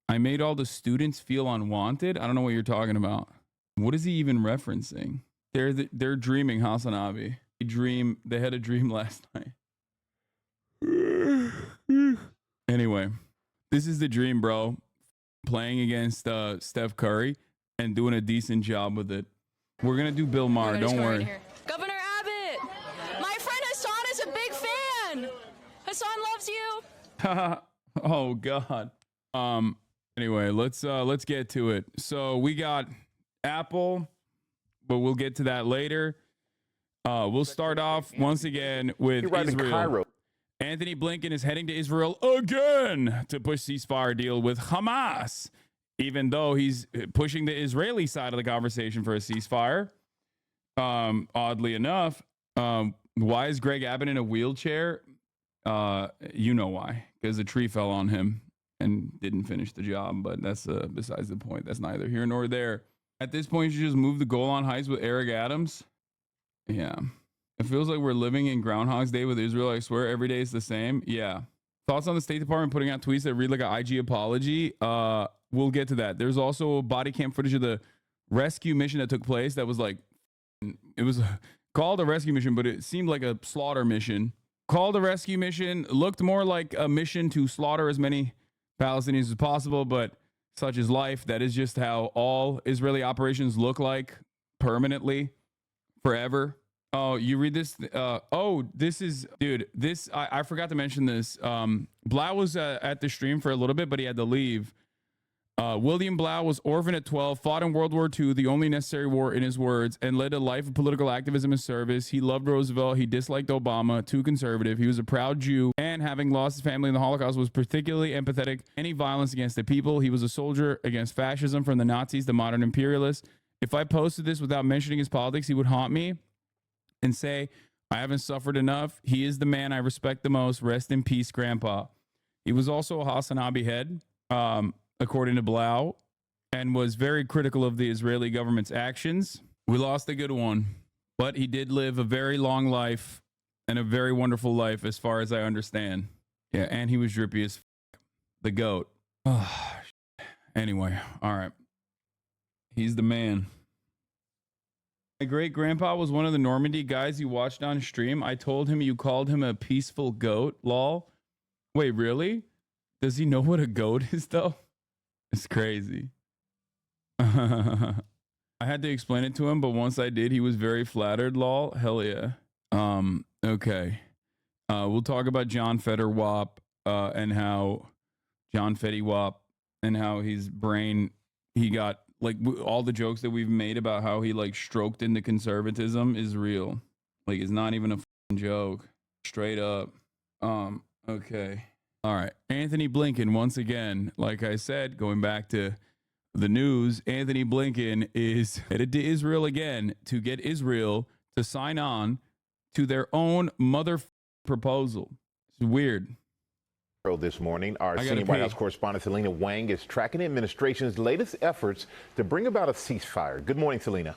I made all the students feel unwanted? I don't know what you're talking about. What is he even referencing? They're dreaming, Hasanabi. They had a dream last night. Anyway. This is the dream, bro. Playing against Steph Curry and doing a decent job with it. We're going to do Bill Maher. Don't worry. Governor Abbott, my friend Hassan is a big fan. Hassan loves you. Oh, God. Anyway, let's get to it. So we got Apple, but we'll get to that later. We'll start off once again with Israel. Anthony Blinken is heading to Israel again to push ceasefire deal with Hamas, even though he's pushing the Israeli side of the conversation for a ceasefire. Oddly enough, why is Greg Abbott in a wheelchair? You know why, because a tree fell on him and didn't finish the job, but that's besides the point. That's neither here nor there. At this point, you should just move the Golan Heights with Eric Adams. Yeah. It feels like we're living in Groundhog's Day with Israel. I swear every day is the same. Yeah. Thoughts on the State Department putting out tweets that read like an IG apology? We'll get to that. There's also body cam footage of the rescue mission that took place that was like, it was called a rescue mission, but it seemed like a slaughter mission. Called a rescue mission, looked more like a mission to slaughter as many Palestinians as possible, but such is life. That is just how all Israeli operations look like permanently, forever. Oh, you read this? This is, dude, this, I forgot to mention this. Blau was at the stream for a little bit, but he had to leave. William Blau was orphaned at 12, fought in World War II, the only necessary war in his words, and led a life of political activism and service. He loved Roosevelt. He disliked Obama, too conservative. He was a proud Jew, and having lost his family in the Holocaust, was particularly empathetic to any violence against the people. He was a soldier against fascism, from the Nazis to modern imperialists. If I posted this without mentioning his politics, he would haunt me and say, I haven't suffered enough. He is the man I respect the most. Rest in peace, Grandpa. He was also a Hasanabi head, according to Blau, and was very critical of the Israeli government's actions. We lost a good one, but he did live a very long life and a very wonderful life as far as I understand. Yeah, and he was drippy as the GOAT. Anyway, all right. He's the man. My great grandpa was one of the Normandy guys you watched on stream. I told him you called him a peaceful goat, lol. Wait, really? Does he know what a goat is, though? It's crazy. I had to explain it to him, but once I did, he was very flattered, lol. Hell yeah. Okay. We'll talk about John Feder Wap and how John Fetty Wap and how his brain, he got, like, all the jokes that we've made about how he, like, stroked into conservatism is real. Like, it's not even a fucking joke. Straight up. Okay. All right. Anthony Blinken, once again, like I said, going back to the news, Anthony Blinken is headed to Israel again to get Israel to sign on to their own mother proposal. It's weird. This morning, our senior White House correspondent Selena Wang is tracking the administration's latest efforts to bring about a ceasefire. Good morning, Selena.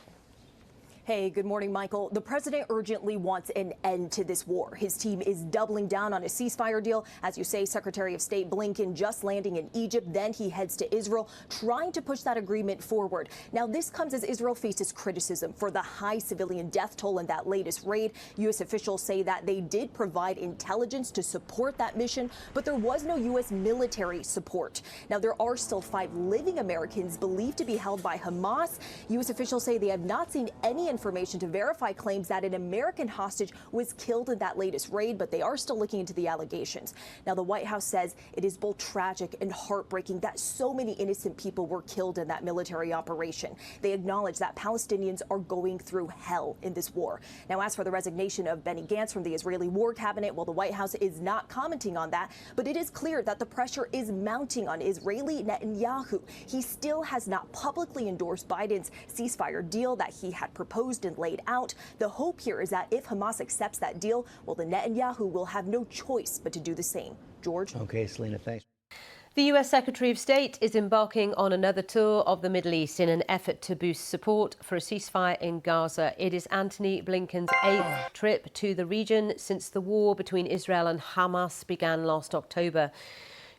Hey, good morning, Michael. The president urgently wants an end to this war. His team is doubling down on a ceasefire deal. As you say, Secretary of State Blinken just landing in Egypt. Then he heads to Israel, trying to push that agreement forward. Now, this comes as Israel faces criticism for the high civilian death toll in that latest raid. U.S. officials say that they did provide intelligence to support that mission, but there was no U.S. military support. Now, there are still 5 living Americans believed to be held by Hamas. U.S. officials say they have not seen any information to verify claims that an American hostage was killed in that latest raid, but they are still looking into the allegations. Now, the White House says it is both tragic and heartbreaking that so many innocent people were killed in that military operation. They acknowledge that Palestinians are going through hell in this war. Now, as for the resignation of Benny Gantz from the Israeli war cabinet, well, the White House is not commenting on that, but it is clear that the pressure is mounting on Israeli Netanyahu. He still has not publicly endorsed Biden's ceasefire deal that he had proposed and laid out. The hope here is that if Hamas accepts that deal, well, the Netanyahu will have no choice but to do the same. George? Okay, Selena, thanks. The US Secretary of State is embarking on another tour of the Middle East in an effort to boost support for a ceasefire in Gaza. It is Antony Blinken's 8th trip to the region since the war between Israel and Hamas began last October.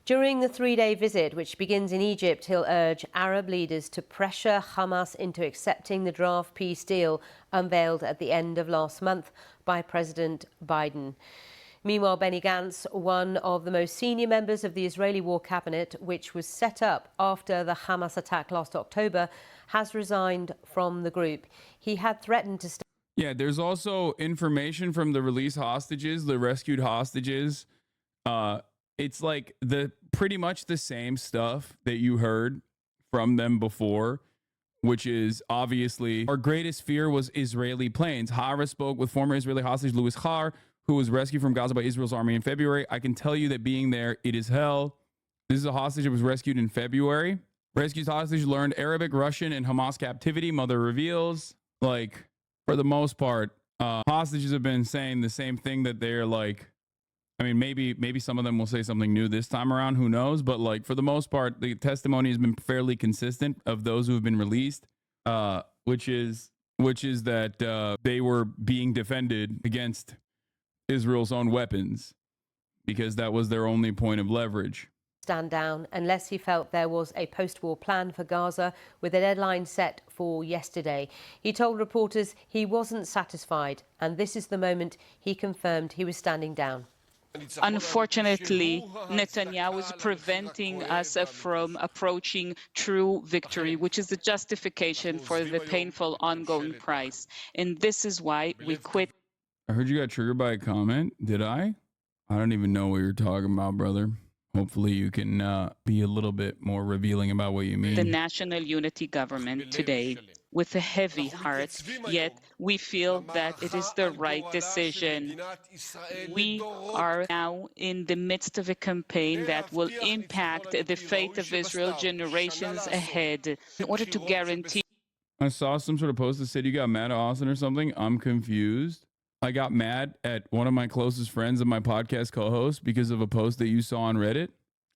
During the 3-day visit, which begins in Egypt, he'll urge Arab leaders to pressure Hamas into accepting the draft peace deal unveiled at the end of last month by President Biden. Meanwhile, Benny Gantz, one of the most senior members of the Israeli war cabinet, which was set up after the Hamas attack last October, has resigned from the group. He had threatened to stay. Yeah, there's also information from the released hostages, the rescued hostages. It's like pretty much the same stuff that you heard from them before, which is obviously our greatest fear was Israeli planes. Hara spoke with former Israeli hostage Louis Har, who was rescued from Gaza by Israel's army in February. I can tell you that being there, it is hell. This is a hostage that was rescued in February. Rescued hostage learned Arabic, Russian, and Hamas captivity. Mother reveals, like, for the most part, hostages have been saying the same thing that they're like. I mean, maybe some of them will say something new this time around. Who knows? But like for the most part, the testimony has been fairly consistent of those who have been released, which is that they were being defended against Israel's own weapons because that was their only point of leverage. Stand down unless he felt there was a post-war plan for Gaza with a deadline set for yesterday. He told reporters he wasn't satisfied, and this is the moment he confirmed he was standing down. Unfortunately, Netanyahu is preventing us from approaching true victory, which is the justification for the painful ongoing price. And this is why we quit. I heard you got triggered by a comment. Did I? I don't even know what you're talking about, brother. Hopefully you can be a little bit more revealing about what you mean. The National Unity Government today with a heavy heart, yet we feel that it is the right decision. We are now in the midst of a campaign that will impact the fate of Israel generations ahead. In order to guarantee... I saw some sort of post that said you got mad at Austin or something. I'm confused. I got mad at one of my closest friends and my podcast co-host because of a post that you saw on Reddit.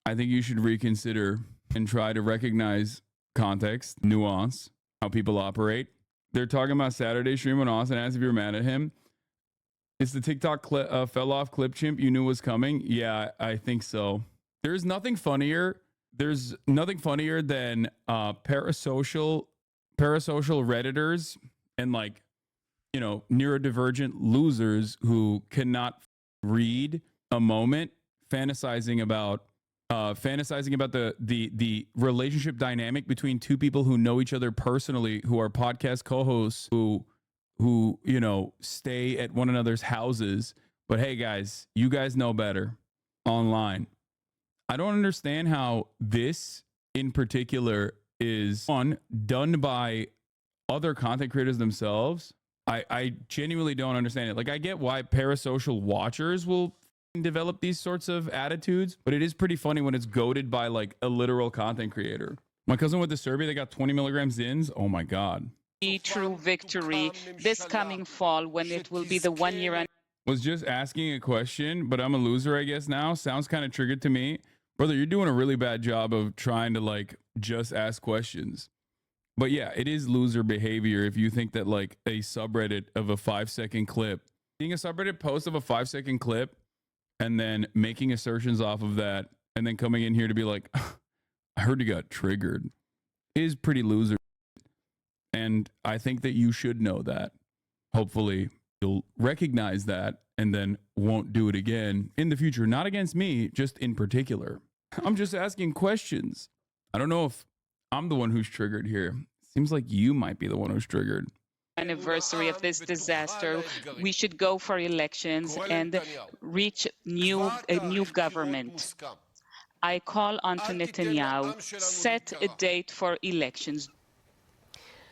I think you should reconsider and try to recognize context, nuance, how people operate. They're talking about Saturday stream when Austin asked if you were mad at him. It's the TikTok fell off clip chimp you knew was coming. Yeah, I think so. There's nothing funnier. There's nothing funnier than parasocial Redditors and like you know, neurodivergent losers who cannot read a moment, fantasizing about the relationship dynamic between two people who know each other personally, who are podcast co-hosts, who you know, stay at one another's houses. But hey guys, you guys know better online. I don't understand how this in particular is done by other content creators themselves. I genuinely don't understand it. Like, I get why parasocial watchers will develop these sorts of attitudes, but it is pretty funny when it's goaded by like a literal content creator. My cousin went to Serbia, they got 20 milligrams Zins. Oh my God. True victory this coming fall when it will be the 1 year. Was just asking a question, but I'm a loser, I guess now. Sounds kind of triggered to me. Brother, you're doing a really bad job of trying to like just ask questions. But yeah, it is loser behavior if you think that like a subreddit of a 5-second clip, seeing a subreddit post of a 5-second clip and then making assertions off of that and then coming in here to be like, I heard you got triggered, is pretty loser. And I think that you should know that. Hopefully you'll recognize that and then won't do it again in the future. Not against me, just in particular. I'm just asking questions. I don't know if I'm the one who's triggered here. Seems like you might be the one who's triggered. Anniversary of this disaster, we should go for elections and reach a new government. I call on to Netanyahu, set a date for elections.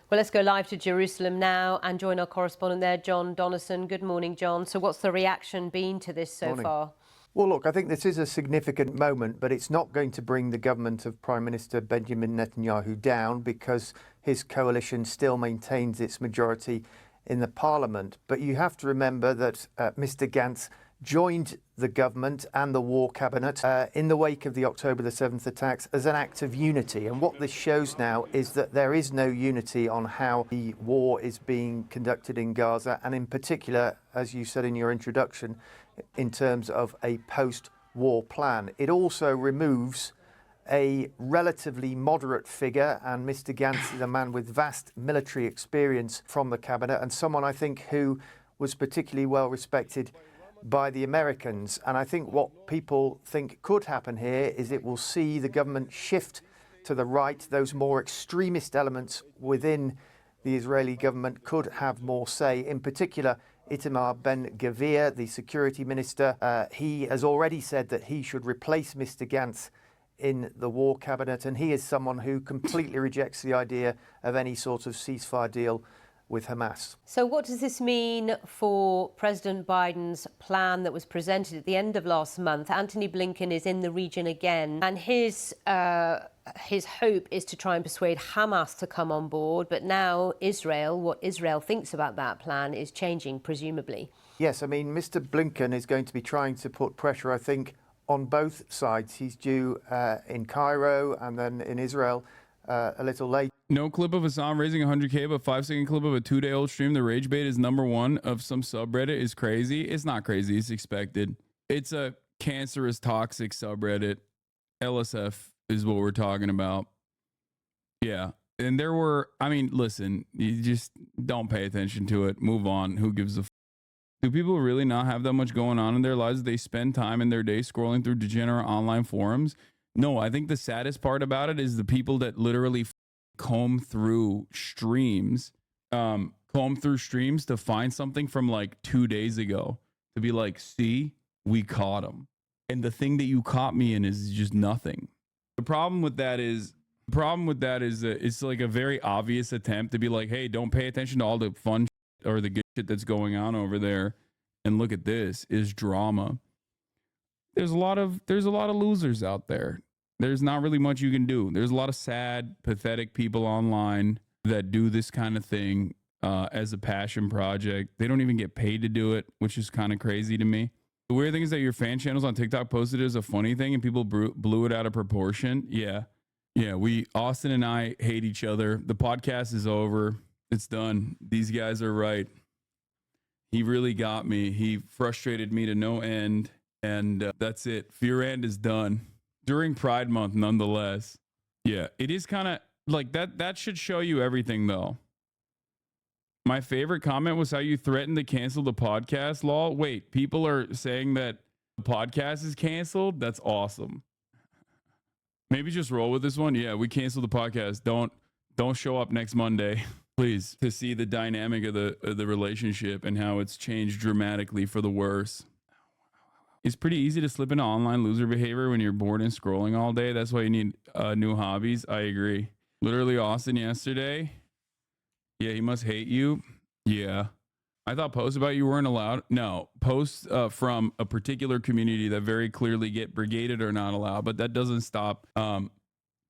Well, let's go live to Jerusalem now and join our correspondent there, John Donison. Good morning, John. So what's the reaction been to this so far? Well, look, I think this is a significant moment, but it's not going to bring the government of Prime Minister Benjamin Netanyahu down because his coalition still maintains its majority in the parliament. But you have to remember that Mr. Gantz joined the government and the war cabinet in the wake of the October the 7th attacks as an act of unity. And what this shows now is that there is no unity on how the war is being conducted in Gaza, and in particular, as you said in your introduction, in terms of a post-war plan. It also removes a relatively moderate figure, and Mr. Gantz is a man with vast military experience from the cabinet and someone I think who was particularly well respected by the Americans. And I think what people think could happen here is it will see the government shift to the right. Those more extremist elements within the Israeli government could have more say. In particular, Itamar Ben-Gvir, the security minister, he has already said that he should replace Mr. Gantz in the war cabinet, and he is someone who completely rejects the idea of any sort of ceasefire deal with Hamas. So what does this mean for President Biden's plan that was presented at the end of last month? Antony Blinken is in the region again, and his hope is to try and persuade Hamas to come on board. But now Israel, what Israel thinks about that plan is changing, presumably. Yes, I mean, Mr. Blinken is going to be trying to put pressure, I think, on both sides. He's due in Cairo and then in Israel a little later. No clip of Hassan raising 100K, but 5-second clip of a 2-day-old stream. The rage bait is #1 of some subreddit is crazy. It's not crazy. It's expected. It's a cancerous, toxic subreddit. LSF is what we're talking about. Yeah. And there were, I mean, listen, you just don't pay attention to it. Move on. Who gives a f? Do people really not have that much going on in their lives? They spend time in their day scrolling through degenerate online forums. No, I think the saddest part about it is the people that literally comb through streams to find something from like 2 days ago to be like, see, we caught him. And the thing that you caught me in is just nothing. The problem with that is that it's like a very obvious attempt to be like, hey, don't pay attention to all the fun or the good shit that's going on over there. And look at this is drama. There's a lot of losers out there. There's not really much you can do. There's a lot of sad, pathetic people online that do this kind of thing as a passion project. They don't even get paid to do it, which is kind of crazy to me. The weird thing is that your fan channels on TikTok posted it as a funny thing and people blew it out of proportion. Yeah, Austin and I hate each other. The podcast is over. It's done. These guys are right. He really got me. He frustrated me to no end. And that's it. Furand is done during Pride Month, nonetheless. Yeah, it is kind of like that. That should show you everything, though. My favorite comment was how you threatened to cancel the podcast, lol. Wait, people are saying that the podcast is canceled? That's awesome. Maybe just roll with this one. Yeah, we canceled the podcast. Don't show up next Monday, please, to see the dynamic of the relationship and how it's changed dramatically for the worse. It's pretty easy to slip into online loser behavior when you're bored and scrolling all day. That's why you need new hobbies. I agree. Literally, Austin yesterday. Yeah, he must hate you. Yeah. I thought posts about you weren't allowed. No, posts from a particular community that very clearly get brigaded are not allowed, but that doesn't stop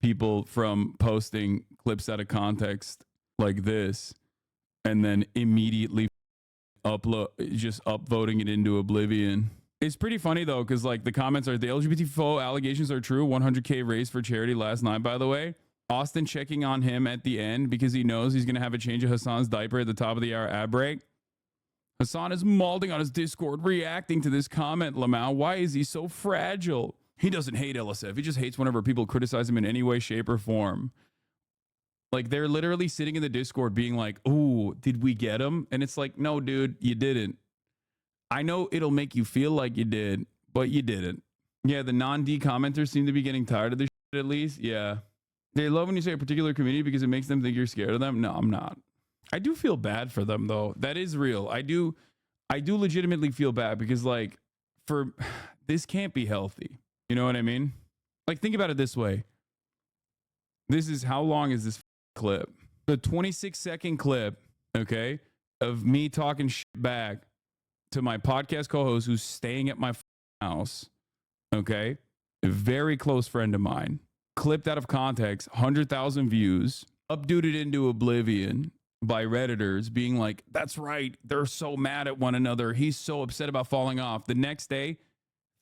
people from posting clips out of context like this and then immediately upvoting it into oblivion. It's pretty funny though, because like the comments are, the LGBT faux allegations are true. 100K raised for charity last night, by the way. Austin checking on him at the end because he knows he's going to have a change of Hassan's diaper at the top of the hour ad break. Hassan is malding on his Discord, reacting to this comment, Lamau. Why is he so fragile? He doesn't hate LSF. He just hates whenever people criticize him in any way, shape, or form. Like, they're literally sitting in the Discord being like, ooh, did we get him? And it's like, no, dude, you didn't. I know it'll make you feel like you did, but you didn't. Yeah, the non-D commenters seem to be getting tired of this shit at least. Yeah. They love when you say a particular community because it makes them think you're scared of them. No, I'm not. I do feel bad for them though. That is real. I do legitimately feel bad because like this can't be healthy. You know what I mean? Like, think about it this way. This is, how long is this clip? The 26-second clip, okay, of me talking shit back to my podcast co-host who's staying at my house, okay? A very close friend of mine. Clipped out of context, 100,000 views, updated into oblivion by Redditors being like, that's right, they're so mad at one another. He's so upset about falling off. The next day,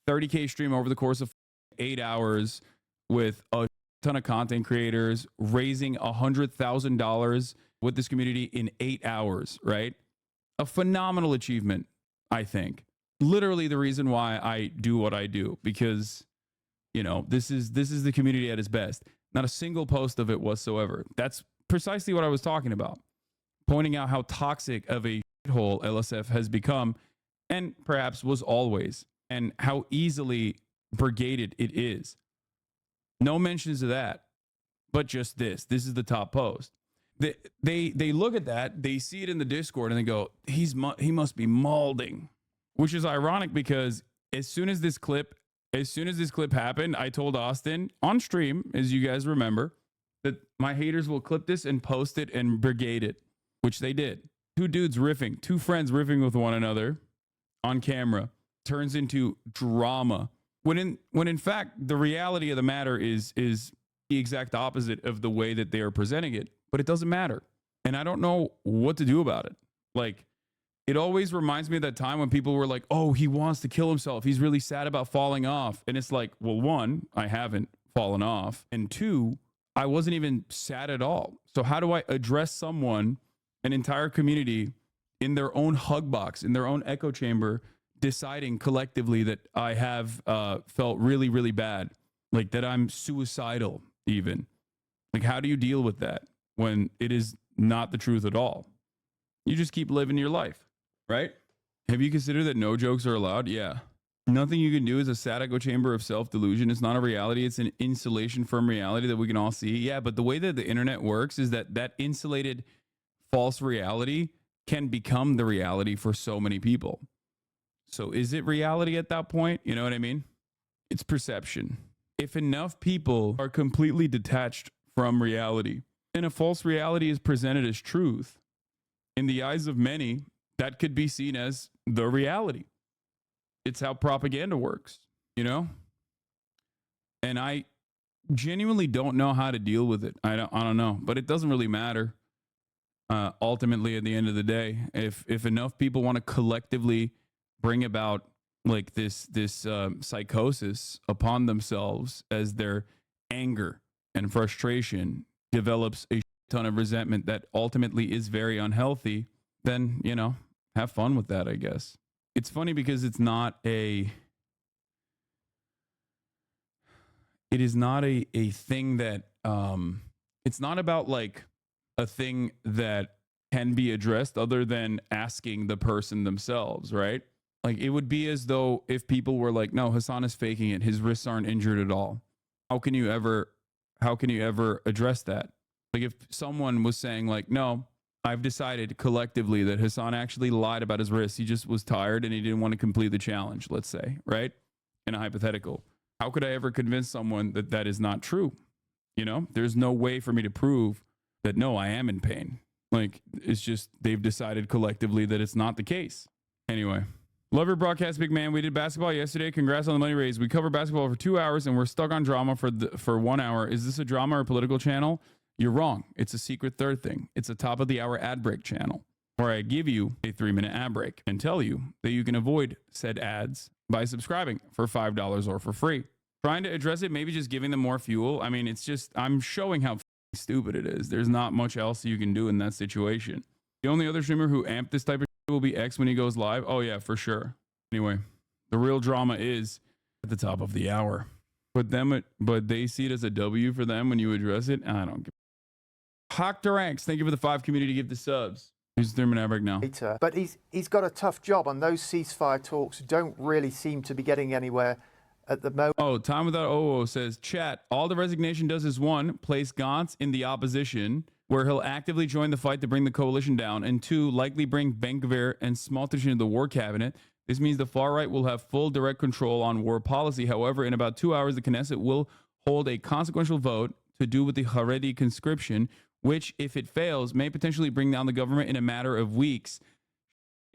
30K stream over the course of 8 hours with a ton of content creators, raising $100,000 with this community in 8 hours, right? A phenomenal achievement, I think. Literally the reason why I do what I do, because you know, this is the community at its best. Not a single post of it whatsoever. That's precisely what I was talking about. Pointing out how toxic of a shithole LSF has become, and perhaps was always, and how easily brigaded it is. No mentions of that, but just this. This is the top post. They look at that, they see it in the Discord, and they go, he must be malding. Which is ironic because as soon as this clip happened, I told Austin on stream, as you guys remember, that my haters will clip this and post it and brigade it, which they did. Two dudes riffing, two friends riffing with one another on camera turns into drama. When in fact, the reality of the matter is the exact opposite of the way that they are presenting it, but it doesn't matter. And I don't know what to do about it. Like, it always reminds me of that time when people were like, oh, he wants to kill himself. He's really sad about falling off. And it's like, well, one, I haven't fallen off. And two, I wasn't even sad at all. So how do I address someone, an entire community, in their own hug box, in their own echo chamber, deciding collectively that I have felt really, really bad, like that I'm suicidal even? Like, how do you deal with that when it is not the truth at all? You just keep living your life. Right? Have you considered that no jokes are allowed? Yeah. Nothing you can do is a sad echo chamber of self-delusion. It's not a reality. It's an insulation from reality that we can all see. Yeah, but the way that the internet works is that insulated false reality can become the reality for so many people. So is it reality at that point? You know what I mean? It's perception. If enough people are completely detached from reality and a false reality is presented as truth, in the eyes of many, that could be seen as the reality. It's how propaganda works, you know? And I genuinely don't know how to deal with it. I don't know, but it doesn't really matter. Ultimately, at the end of the day, if enough people want to collectively bring about like this psychosis upon themselves as their anger and frustration develops a ton of resentment that ultimately is very unhealthy, then, you know, have fun with that, I guess. It's funny because it is not a thing that, it's not about like a thing that can be addressed other than asking the person themselves, right? Like, it would be as though if people were like, no, Hassan is faking it. His wrists aren't injured at all. How can you ever address that? Like, if someone was saying like, no, I've decided collectively that Hassan actually lied about his wrists. He just was tired and he didn't want to complete the challenge, let's say, right? In a hypothetical. How could I ever convince someone that that is not true? You know, there's no way for me to prove that, no, I am in pain. Like, it's just they've decided collectively that it's not the case. Anyway, love your broadcast, big man. We did basketball yesterday. Congrats on the money raised. We covered basketball for 2 hours and we're stuck on drama for 1 hour. Is this a drama or political channel? You're wrong. It's a secret third thing. It's a top of the hour ad break channel where I give you a 3-minute ad break and tell you that you can avoid said ads by subscribing for $5 or for free. Trying to address it, maybe just giving them more fuel. I mean, it's just, I'm showing how stupid it is. There's not much else you can do in that situation. The only other streamer who amped this type of shit will be X when he goes live. Oh yeah, for sure. Anyway, the real drama is at the top of the hour. But they see it as a W for them when you address it. I don't give. Hawk Duranks, thank you for the 5 community gift the subs. Who's Thermodaveric now? But he's got a tough job, and those ceasefire talks don't really seem to be getting anywhere at the moment. Oh, Time Without OO says, chat, all the resignation does is 1, place Gantz in the opposition, where he'll actively join the fight to bring the coalition down, and 2, likely bring Ben-Gvir and Smotrich into the war cabinet. This means the far right will have full direct control on war policy. However, in about 2 hours, the Knesset will hold a consequential vote to do with the Haredi conscription, which, if it fails, may potentially bring down the government in a matter of weeks.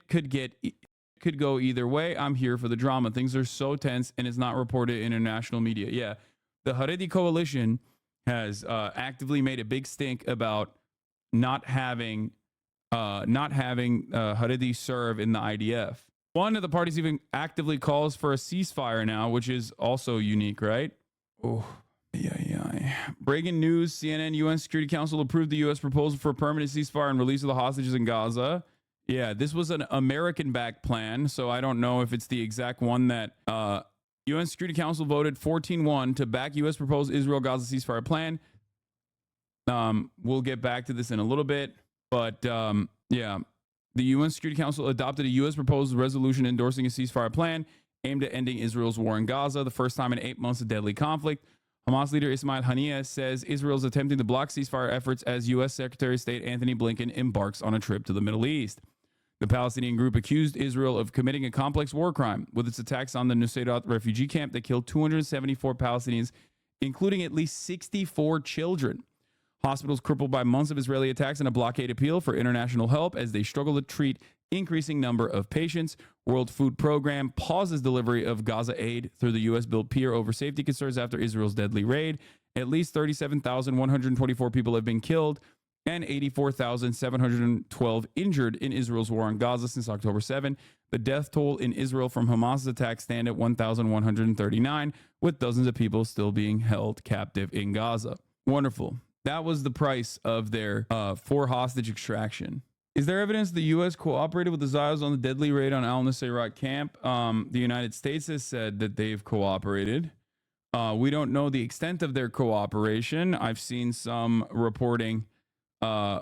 Could go either way. I'm here for the drama. Things are so tense and it's not reported in international media. Yeah, the Haredi coalition has actively made a big stink about not having Haredi serve in the IDF. One of the parties even actively calls for a ceasefire now, which is also unique, right? Oh. Breaking news, CNN UN Security Council approved the U.S. proposal for a permanent ceasefire and release of the hostages in Gaza. Yeah, this was an American-backed plan, so I don't know if it's the exact one that UN Security Council voted 14-1 to back U.S. proposed Israel-Gaza ceasefire plan. We'll get back to this in a little bit, but yeah, the UN Security Council adopted a U.S. proposed resolution endorsing a ceasefire plan aimed at ending Israel's war in Gaza, the first time in 8 months of deadly conflict. Hamas leader Ismail Haniyeh says Israel's attempting to block ceasefire efforts as U.S. Secretary of State Anthony Blinken embarks on a trip to the Middle East. The Palestinian group accused Israel of committing a complex war crime with its attacks on the Nusayrat refugee camp that killed 274 Palestinians, including at least 64 children. Hospitals crippled by months of Israeli attacks and a blockade appeal for international help as they struggle to treat increasing number of patients. World Food Program pauses delivery of Gaza aid through the U.S.-built pier over safety concerns after Israel's deadly raid. At least 37,124 people have been killed and 84,712 injured in Israel's war on Gaza since October 7. The death toll in Israel from Hamas's attacks stand at 1,139, with dozens of people still being held captive in Gaza. Wonderful. That was the price of their for hostage extraction. Is there evidence the U.S. cooperated with the Zayos on the deadly raid on al-Nusayrat camp? The United States has said that they've cooperated. We don't know the extent of their cooperation. I've seen some reporting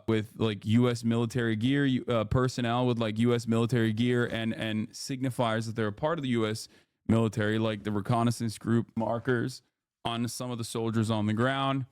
with like U.S. military gear, personnel with like U.S. military gear and signifiers that they're a part of the U.S. military, like the reconnaissance group markers on some of the soldiers on the ground.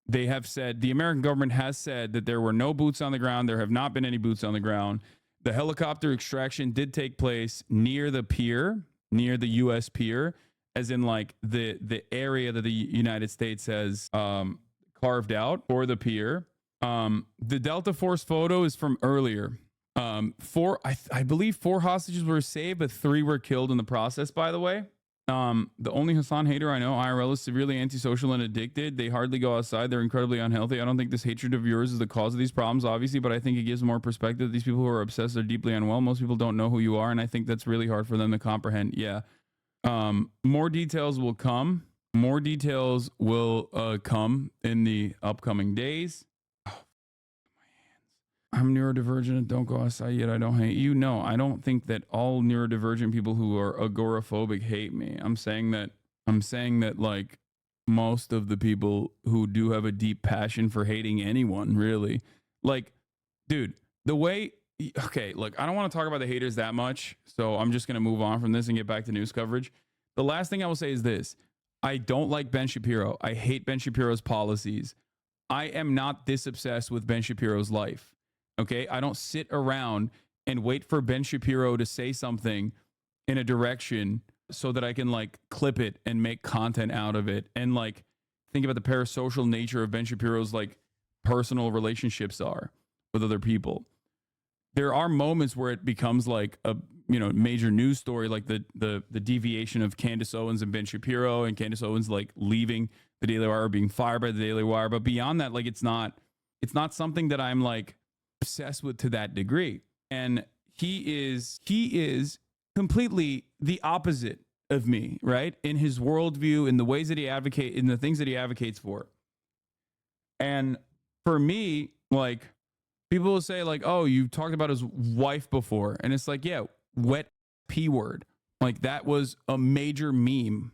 They have said, the American government has said that there were no boots on the ground. There have not been any boots on the ground. The helicopter extraction did take place near the pier, near the U.S. pier, as in like the area that the United States has carved out for the pier. The Delta Force photo is from earlier. I believe 4 hostages were saved, but 3 were killed in the process, by the way. The only Hassan hater I know, IRL, is severely antisocial and addicted. They hardly go outside. They're incredibly unhealthy. I don't think this hatred of yours is the cause of these problems, obviously, but I think it gives more perspective. These people who are obsessed are deeply unwell. Most people don't know who you are, and I think that's really hard for them to comprehend. Yeah. More details will come. More details will come in the upcoming days. I'm neurodivergent and don't go outside yet. I don't hate you. No, I don't think that all neurodivergent people who are agoraphobic hate me. I'm saying that like most of the people who do have a deep passion for hating anyone, really, like dude, the way, okay, look, I don't want to talk about the haters that much, so I'm just going to move on from this and get back to news coverage. The last thing I will say is this. I don't like Ben Shapiro. I hate Ben Shapiro's policies. I am not this obsessed with Ben Shapiro's life. Okay? I don't sit around and wait for Ben Shapiro to say something in a direction so that I can like clip it and make content out of it and like think about the parasocial nature of Ben Shapiro's like personal relationships are with other people. There are moments where it becomes like a major news story, like the deviation of Candace Owens and Ben Shapiro, and Candace Owens like leaving the Daily Wire, being fired by the Daily Wire. But beyond that, like it's not something that I'm like obsessed with to that degree. And he is completely the opposite of me, right? In his worldview, in the ways that he advocates, in the things that he advocates for. And for me, like, people will say like, oh, you talked about his wife before. And it's like, yeah, wet P word. Like that was a major meme.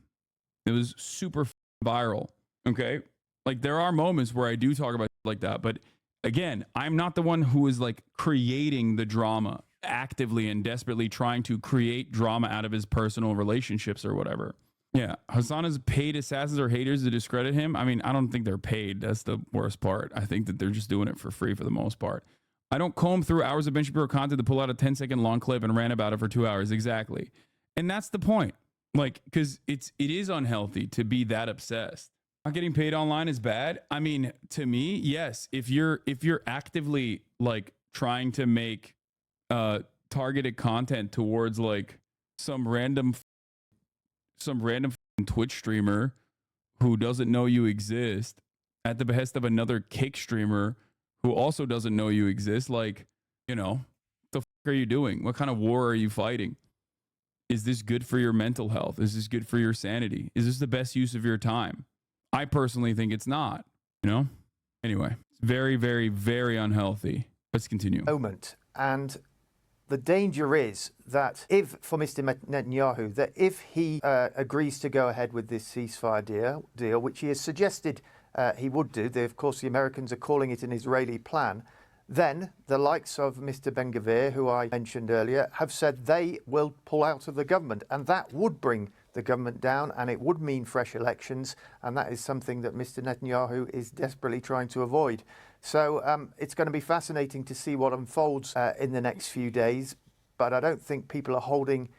It was super viral. Okay. Like there are moments where I do talk about like that. But again, I'm not the one who is like creating the drama actively and desperately trying to create drama out of his personal relationships or whatever. Yeah. Hassan has paid assassins or haters to discredit him. I mean, I don't think they're paid. That's the worst part. I think that they're just doing it for free for the most part. I don't comb through hours of Ben Shapiro content to pull out a 10-second long clip and rant about it for 2 hours. Exactly. And that's the point. Like, because it is unhealthy to be that obsessed. Not getting paid online is bad. I mean, to me, yes. If you're actively like trying to make targeted content towards like some random Twitch streamer who doesn't know you exist at the behest of another cake streamer who also doesn't know you exist, like, what the fuck are you doing? What kind of war are you fighting? Is this good for your mental health? Is this good for your sanity? Is this the best use of your time? I personally think it's not, Anyway, it's very, very, very unhealthy. Let's continue. Moment. And the danger is that for Mr. Netanyahu, that if he agrees to go ahead with this ceasefire deal, which he has suggested he would do, of course the Americans are calling it an Israeli plan, then the likes of Mr. Ben-Gvir, who I mentioned earlier, have said they will pull out of the government. And that would bring the government down, and it would mean fresh elections. And that is something that Mr. Netanyahu is desperately trying to avoid. So it's going to be fascinating to see what unfolds in the next few days. But I don't think people are holding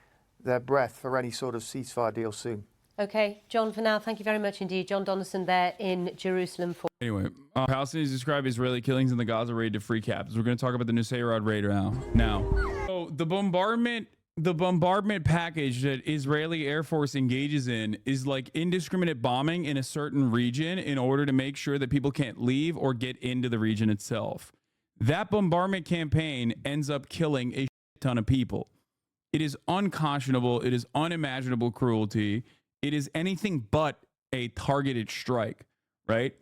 their breath for any sort of ceasefire deal soon. Okay, John, for now, thank you very much indeed. John Donaldson there in Jerusalem. Anyway, Palestinians describe Israeli killings in the Gaza raid to free captives. We're going to talk about the Nusayrat raid now. So the bombardment package that Israeli Air Force engages in is like indiscriminate bombing in a certain region in order to make sure that people can't leave or get into the region itself. That bombardment campaign ends up killing a ton of people. It is unconscionable. It is unimaginable cruelty. It is anything but a targeted strike, right?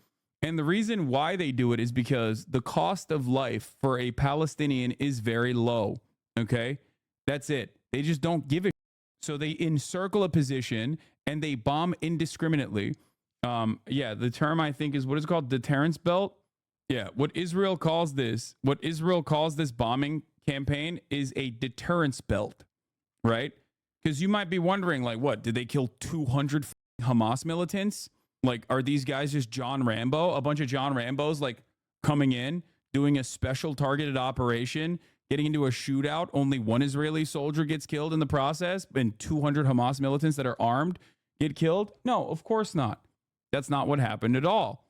And the reason why they do it is because the cost of life for a Palestinian is very low, okay? That's it. They just don't give a shit. So they encircle a position and they bomb indiscriminately. The term I think is what is it called? Deterrence belt. Yeah, what Israel calls this bombing campaign is a deterrence belt, right? Because you might be wondering, like, what, did they kill 200 Hamas militants? Like, are these guys just John Rambo? A bunch of John Rambos, like, coming in, doing a special targeted operation, getting into a shootout. Only one Israeli soldier gets killed in the process, and 200 Hamas militants that are armed get killed? No, of course not. That's not what happened at all.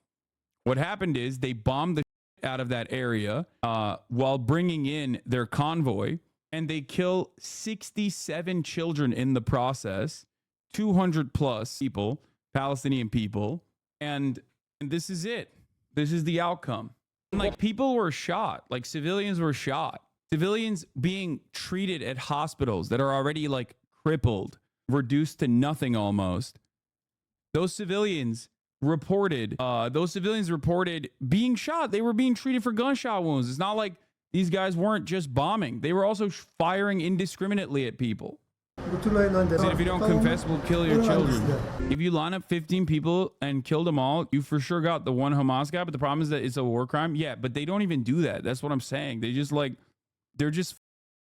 What happened is they bombed the out of that area while bringing in their convoy, and they kill 67 children in the process, 200 plus people, Palestinian people, and this is it. This is the outcome. And like, people were shot, like civilians were shot. Civilians being treated at hospitals that are already like crippled, reduced to nothing almost. Those civilians reported being shot. They were being treated for gunshot wounds. It's not like these guys weren't just bombing. They were also firing indiscriminately at people. And if you don't confess, we'll kill your children. If you line up 15 people and kill them all, you for sure got the one Hamas guy. But the problem is that it's a war crime. Yeah, but they don't even do that. That's what I'm saying. They're just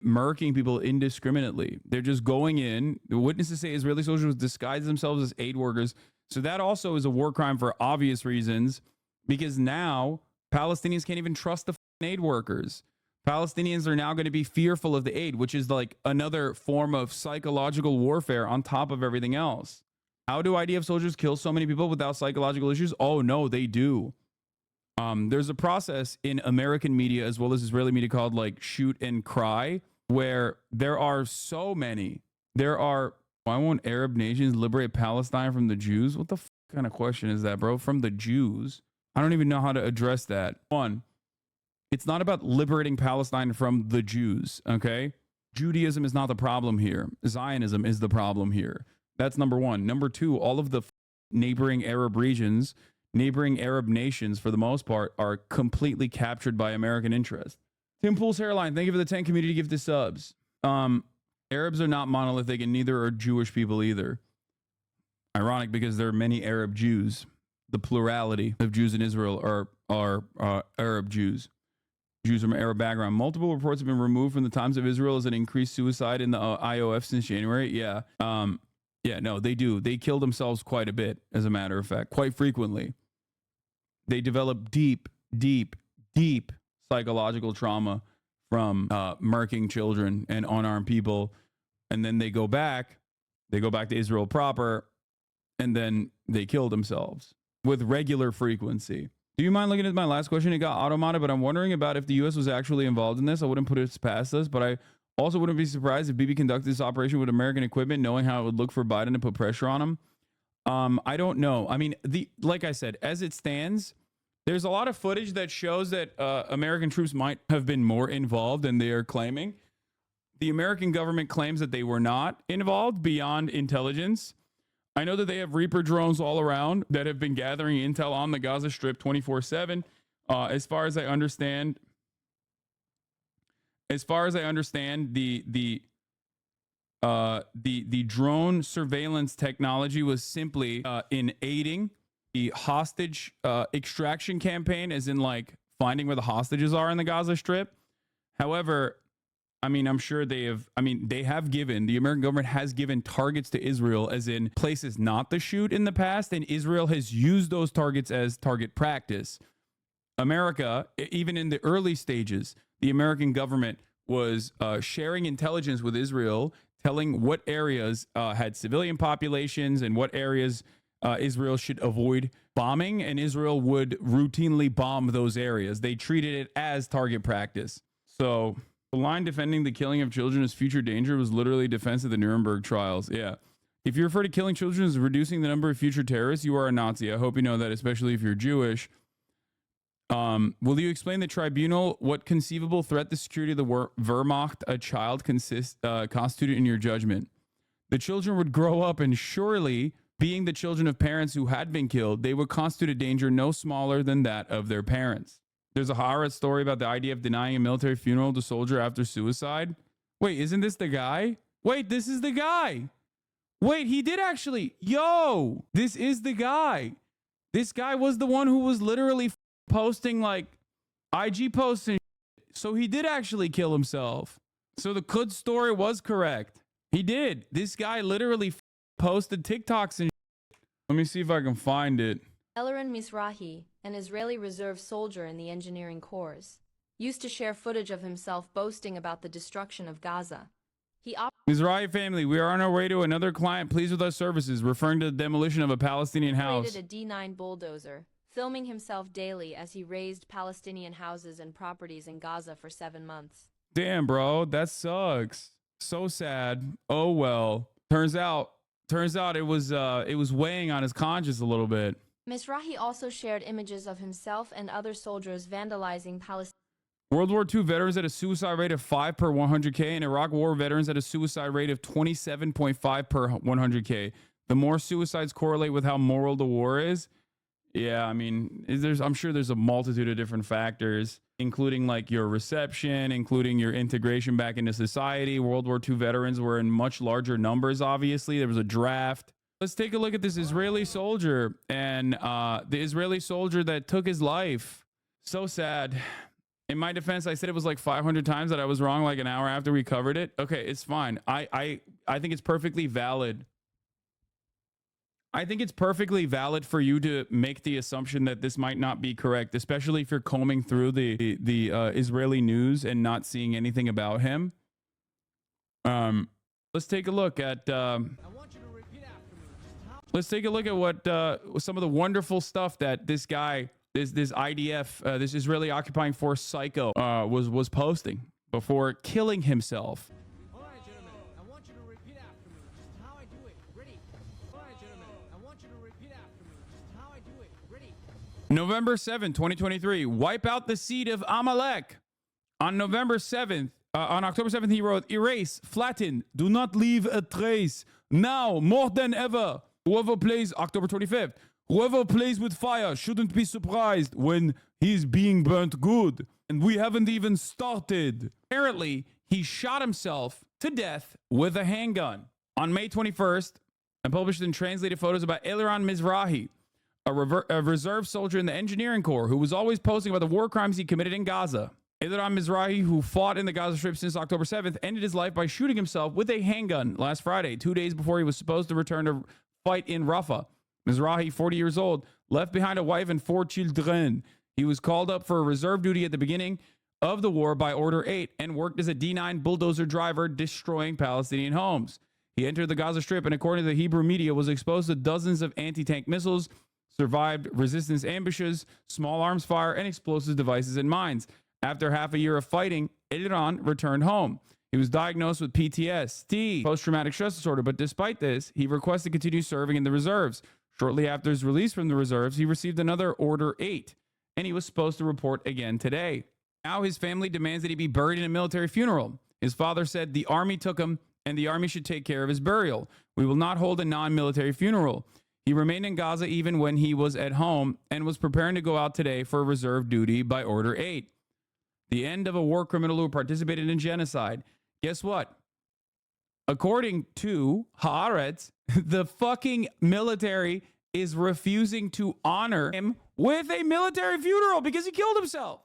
murking people indiscriminately. They're just going in. The witnesses say Israeli soldiers disguise themselves as aid workers. So that also is a war crime for obvious reasons, because now Palestinians can't even trust the aid workers. Palestinians are now going to be fearful of the aid, which is like another form of psychological warfare on top of everything else. How do IDF soldiers kill so many people without psychological issues? Oh, no, they do. There's a process in American media as well as Israeli media called like shoot and cry, where there are so many. Why won't Arab nations liberate Palestine from the Jews? What the kind of question is that, bro? From the Jews? I don't even know how to address that. One, it's not about liberating Palestine from the Jews, okay? Judaism is not the problem here. Zionism is the problem here. That's number one. Number two, all of the neighboring Arab regions, neighboring Arab nations, for the most part, are completely captured by American interest. Tim Pool's Hairline, thank you for the 10 community gift to subs. Arabs are not monolithic, and neither are Jewish people either. Ironic, because there are many Arab Jews. The plurality of Jews in Israel are Arab Jews. Jews from Arab background. Multiple reports have been removed from the Times of Israel as an increased suicide in the IOF since January. Yeah. Yeah, no, they do. They kill themselves quite a bit, as a matter of fact, quite frequently. They develop deep psychological trauma from murking children and unarmed people. And then they go back to Israel proper, and then they kill themselves with regular frequency. Do you mind looking at my last question? It got automated, but I'm wondering about if the U.S. was actually involved in this. I wouldn't put it past us, but I also wouldn't be surprised if Bibi conducted this operation with American equipment, knowing how it would look for Biden to put pressure on him. I don't know. I mean, like I said, as it stands, there's a lot of footage that shows that American troops might have been more involved than they are claiming. The American government claims that they were not involved beyond intelligence. I know that they have Reaper drones all around that have been gathering intel on the Gaza Strip 24/7. As far as I understand, the drone surveillance technology was simply in aiding the hostage extraction campaign, as in like finding where the hostages are in the Gaza Strip. However, I mean, I'm sure the American government has given targets to Israel, as in places not to shoot in the past, and Israel has used those targets as target practice. America, even in the early stages, the American government was sharing intelligence with Israel, telling what areas had civilian populations and what areas Israel should avoid bombing, and Israel would routinely bomb those areas. They treated it as target practice. So the line defending the killing of children as future danger was literally defense of the Nuremberg trials. Yeah. If you refer to killing children as reducing the number of future terrorists, you are a Nazi. I hope you know that, especially if you're Jewish. Will you explain the tribunal what conceivable threat to security of the Wehrmacht a child constituted in your judgment? The children would grow up, and surely, being the children of parents who had been killed, they would constitute a danger no smaller than that of their parents. There's a Haaretz story about the idea of denying a military funeral to soldier after suicide. Wait, isn't this the guy? Wait, this is the guy. Wait, he did actually. Yo, this is the guy. This guy was the one who was literally posting like IG posts and shit. So he did actually kill himself. So the Quds story was correct. He did. This guy literally posted TikToks and shit. Let me see if I can find it. Eliran Mizrahi, an Israeli reserve soldier in the engineering corps, used to share footage of himself boasting about the destruction of Gaza. Mizrahi family, we are on our way to another client pleased with our services, referring to the demolition of a Palestinian house. Operated a D9 bulldozer, filming himself daily as he razed Palestinian houses and properties in Gaza for 7 months. Damn, bro, that sucks. So sad. Oh well. Turns out it was weighing on his conscience a little bit. Mizrahi also shared images of himself and other soldiers vandalizing Palestine. World War II veterans had a suicide rate of 5 per 100K, and Iraq War veterans had a suicide rate of 27.5 per 100K. The more suicides correlate with how moral the war is. Yeah, I mean, I'm sure there's a multitude of different factors. including like your reception, including your integration back into society. World War II veterans were in much larger numbers, obviously. There was a draft. Let's take a look at this Israeli soldier and the Israeli soldier that took his life. So sad. In my defense, I said it was like 500 times that I was wrong like an hour after we covered it. Okay, it's fine. I think it's perfectly valid. I think it's perfectly valid for you to make the assumption that this might not be correct, especially if you're combing through the Israeli news and not seeing anything about him. Let's take a look at what some of the wonderful stuff that this guy, this IDF, this Israeli occupying force psycho, was posting before killing himself. November 7, 2023, wipe out the seed of Amalek. On October 7th, he wrote, erase, flatten, do not leave a trace. Now, more than ever, whoever plays, October 25th, whoever plays with fire shouldn't be surprised when he's being burnt good. And we haven't even started. Apparently, he shot himself to death with a handgun. On May 21st, I published and translated photos about Eliran Mizrahi, a reserve soldier in the engineering corps who was always posting about the war crimes he committed in Gaza. Eliran Mizrahi, who fought in the Gaza Strip since October 7th, ended his life by shooting himself with a handgun last Friday, 2 days before he was supposed to return to fight in Rafah. Mizrahi, 40 years old, left behind a wife and 4 children. He was called up for reserve duty at the beginning of the war by Order 8 and worked as a D9 bulldozer driver destroying Palestinian homes. He entered the Gaza Strip and, according to the Hebrew media, was exposed to dozens of anti-tank missiles, survived resistance ambushes, small arms fire, and explosive devices and mines. After half a year of fighting, Eliran returned home. He was diagnosed with PTSD, post-traumatic stress disorder, but despite this, he requested to continue serving in the reserves. Shortly after his release from the reserves, he received another Order 8, and he was supposed to report again today. Now his family demands that he be buried in a military funeral. His father said the army took him, and the army should take care of his burial. We will not hold a non-military funeral. He remained in Gaza even when he was at home and was preparing to go out today for reserve duty by Order 8. The end of a war criminal who participated in genocide. Guess what? According to Haaretz, the fucking military is refusing to honor him with a military funeral because he killed himself.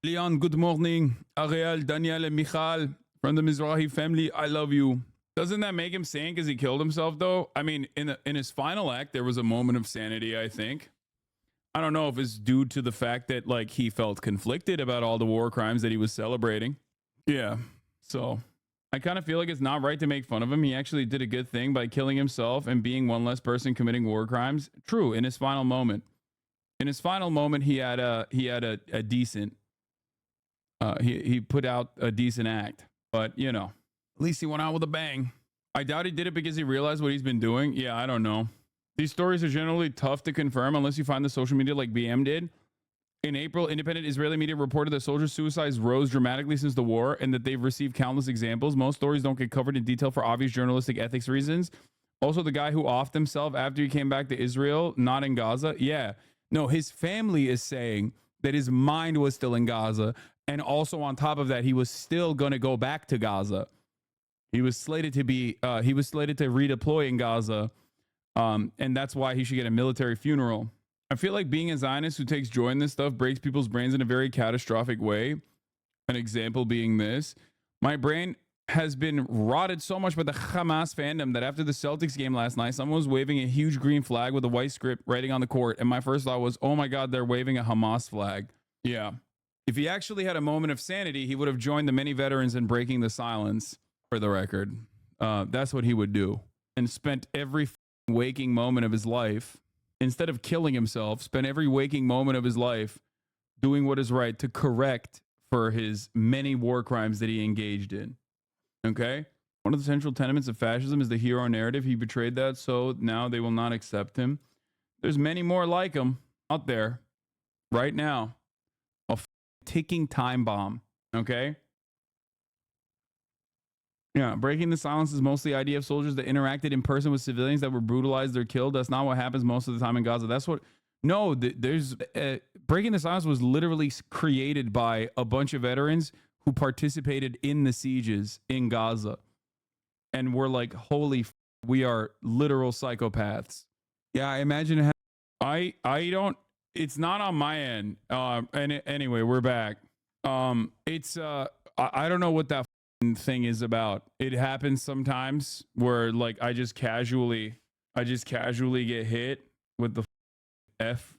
Leon, good morning. Ariel, Daniel, and Michal from the Mizrahi family, I love you. Doesn't that make him sane because he killed himself, though? I mean, in his final act, there was a moment of sanity, I think. I don't know if it's due to the fact that, like, he felt conflicted about all the war crimes that he was celebrating. Yeah, so I kind of feel like it's not right to make fun of him. He actually did a good thing by killing himself and being one less person committing war crimes. True, in his final moment. In his final moment, he had a decent, he put out a decent act. But, you know, at least he went out with a bang. I doubt he did it because he realized what he's been doing. Yeah, I don't know. These stories are generally tough to confirm unless you find the social media like BM did. In April, independent Israeli media reported that soldier suicides rose dramatically since the war and that they've received countless examples. Most stories don't get covered in detail for obvious journalistic ethics reasons. Also, the guy who offed himself after he came back to Israel, not in Gaza. Yeah. No, his family is saying that his mind was still in Gaza. And also on top of that, he was still going to go back to Gaza. He was slated to redeploy in Gaza. And that's why he should get a military funeral. I feel like being a Zionist who takes joy in this stuff breaks people's brains in a very catastrophic way. An example being this. My brain has been rotted so much by the Hamas fandom that after the Celtics game last night, someone was waving a huge green flag with a white script writing on the court. And my first thought was, oh my God, they're waving a Hamas flag. Yeah. If he actually had a moment of sanity, he would have joined the many veterans in breaking the silence, for the record. That's what he would do. And spent every waking moment of his life, instead of killing himself, spent every waking moment of his life doing what is right to correct for his many war crimes that he engaged in. Okay? One of the central tenets of fascism is the hero narrative. He betrayed that, so now they will not accept him. There's many more like him out there right now. A ticking time bomb. Okay? Yeah, breaking the silence is mostly the idea of soldiers that interacted in person with civilians that were brutalized or killed. That's not what happens most of the time in Gaza. That's what No, there's Breaking the Silence was literally created by a bunch of veterans who participated in the sieges in Gaza, and we're like, holy, we are literal psychopaths. Yeah, I imagine. I don't. It's not on my end. And anyway, we're back. It's I don't know what that thing is about. It happens sometimes where like I just casually get hit with the F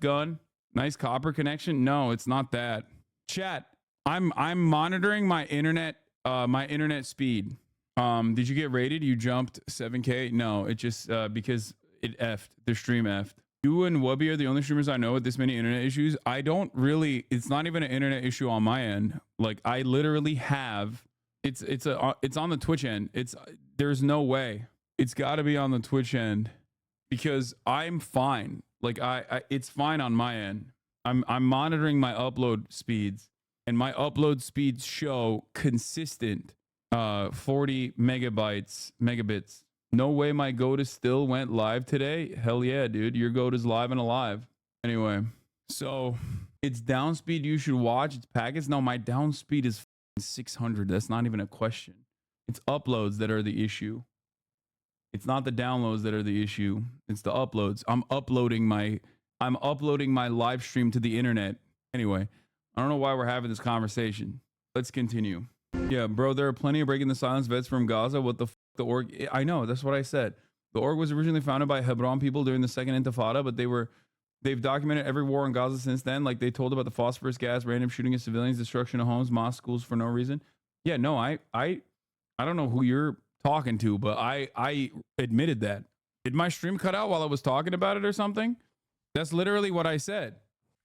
gun. Nice copper connection. No, it's not that. Chat. I'm monitoring my internet speed. Did you get rated? You jumped 7K? No, it just because it effed. The stream effed. You and Wubby are the only streamers I know with this many internet issues. I don't really. It's not even an internet issue on my end. Like I literally have. It's on the Twitch end. There's no way. It's got to be on the Twitch end because I'm fine. Like it's fine on my end. I'm monitoring my upload speeds, and my upload speeds show consistent 40 megabits. No way my goat is still went live today. Hell yeah, dude. Your goat is live and alive. Anyway, so it's down speed you should watch. It's packets. No, my down speed is 600. That's not even a question. It's uploads that are the issue. It's not the downloads that are the issue. It's the uploads. I'm uploading my live stream to the internet. Anyway, I don't know why we're having this conversation. Let's continue. Yeah, bro, there are plenty of Breaking the Silence vets from Gaza. What the the org? I know, that's what I said. The org was originally founded by Hebron people during the Second Intifada, but they've documented every war in Gaza since then. Like they told about the phosphorus gas, random shooting of civilians, destruction of homes, mosques, schools for no reason. Yeah, no, I don't know who you're talking to, but I admitted that. Did my stream cut out while I was talking about it or something? That's literally what I said.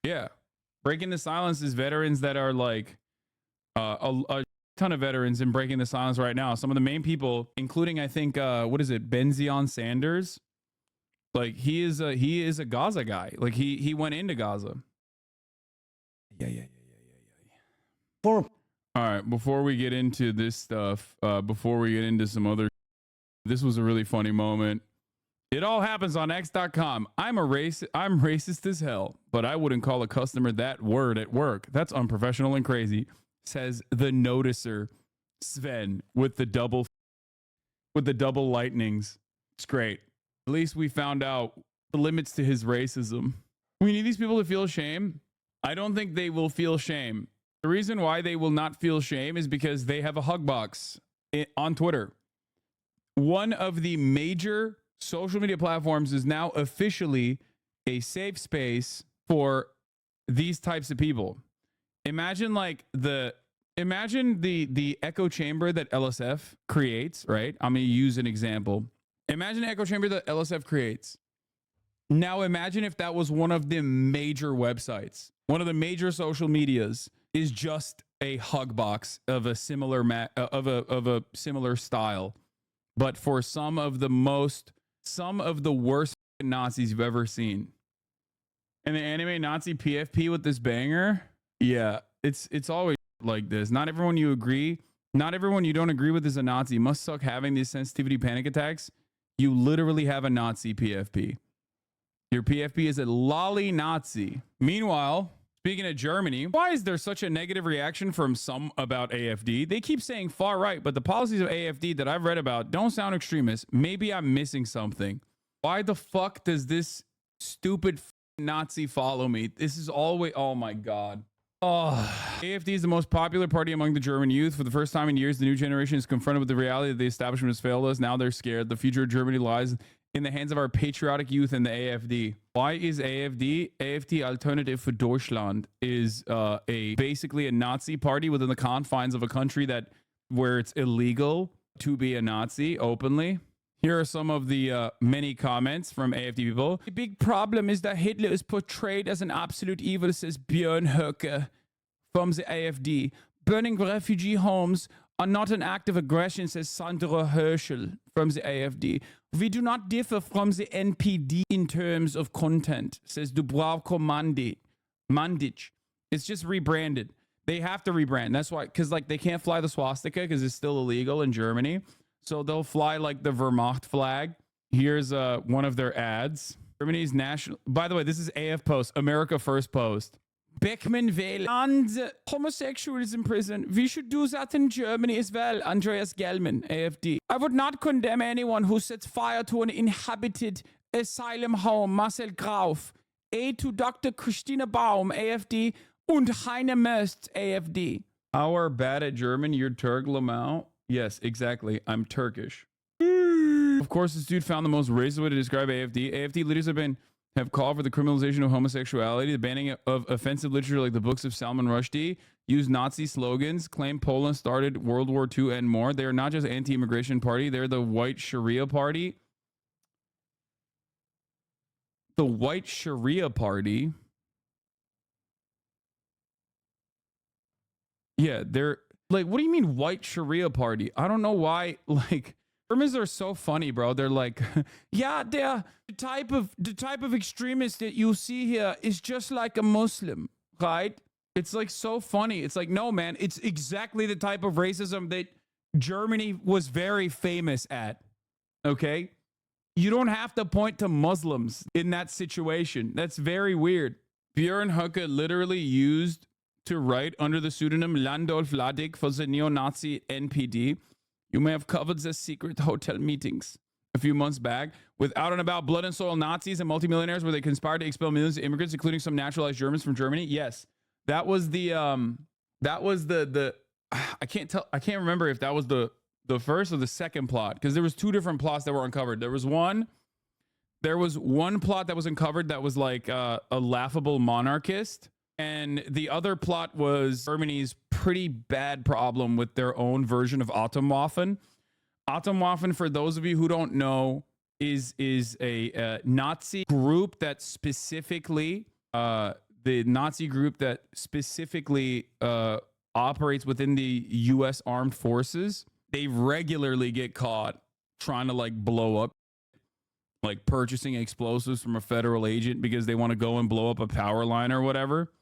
Yeah. Breaking the Silence is veterans that are like a ton of veterans in Breaking the Silence right now. Some of the main people, including I think what is it, Benzion Sanders? Like he is a Gaza guy. Like he went into Gaza. Yeah. All right, before we get into this stuff, before we get into some other, this was a really funny moment. It all happens on X.com. I'm racist as hell, but I wouldn't call a customer that word at work. That's unprofessional and crazy, says the noticer, Sven, with the double lightnings. It's great. At least we found out the limits to his racism. We need these people to feel shame. I don't think they will feel shame. The reason why they will not feel shame is because they have a hug box on Twitter. One of the major social media platforms is now officially a safe space for these types of people. Imagine the echo chamber that LSF creates, right? I'm going to use an example. Imagine an echo chamber that LSF creates. Now imagine if that was one of the major websites, one of the major social medias is just a hug box of a similar similar style, but for some of the worst Nazis you've ever seen. And the anime Nazi PFP with this banger, yeah, it's always like this. Not everyone you don't agree with is a Nazi. Must suck having these sensitivity panic attacks. You literally have a Nazi PFP. Your PFP is a lolly Nazi. Meanwhile, speaking of Germany, why is there such a negative reaction from some about AFD? They keep saying far right, but the policies of AFD that I've read about don't sound extremist. Maybe I'm missing something. Why the fuck does this stupid Nazi follow me? This is always, oh my God. Oh, AFD is the most popular party among the German youth. For the first time in years, the new generation is confronted with the reality that the establishment has failed us. Now they're scared. The future of Germany lies in the hands of our patriotic youth and the AFD. Why is AFD? AFD Alternative für Deutschland is basically a Nazi party within the confines of a country where it's illegal to be a Nazi openly. Here are some of the many comments from AFD people. The big problem is that Hitler is portrayed as an absolute evil, says Björn Höcke from the AFD. Burning refugee homes are not an act of aggression, says Sandra Herschel from the AFD. We do not differ from the NPD in terms of content, says Dubravko Mandic. It's just rebranded. They have to rebrand. That's why, because they can't fly the swastika because it's still illegal in Germany. So they'll fly the Wehrmacht flag. Here's one of their ads. Germany's national. By the way, this is AF Post, America First Post. Beckman will and homosexuals in prison. We should do that in Germany as well. Andreas Gelman, AFD. I would not condemn anyone who sets fire to an inhabited asylum home. Marcel Grauf. Aid to Dr. Christina Baum, AFD. Und Heine Möst, AFD. How are bad at German? You're Turk, Lamau? Yes, exactly. I'm Turkish. Of course, this dude found the most racist way to describe AFD. AFD leaders have called for the criminalization of homosexuality, the banning of offensive literature like the books of Salman Rushdie, use Nazi slogans, claim Poland started World War II and more. They are not just anti-immigration party. They're the white Sharia party. The white Sharia party. Yeah, they're like, what do you mean white Sharia party? I don't know why, like, Germans are so funny, bro. They're like, yeah, the type of extremist that you see here is just like a Muslim, right? It's like so funny. It's like, no, man, it's exactly the type of racism that Germany was very famous at. Okay? You don't have to point to Muslims in that situation. That's very weird. Björn Höcke literally used to write under the pseudonym Landolf Ladig for the neo-Nazi NPD. You may have covered the secret hotel meetings a few months back with out and about blood and soil Nazis and multimillionaires where they conspired to expel millions of immigrants, including some naturalized Germans from Germany. Yes, that was the I can't remember if that was the first or the second plot, because there was two different plots that were uncovered. There was one plot that was uncovered that was like a laughable monarchist. And the other plot was Germany's pretty bad problem with their own version of Atomwaffen. Atomwaffen, for those of you who don't know, is a Nazi group that specifically operates within the U.S. armed forces. They regularly get caught trying to like blow up, like purchasing explosives from a federal agent because they want to go and blow up a power line or whatever.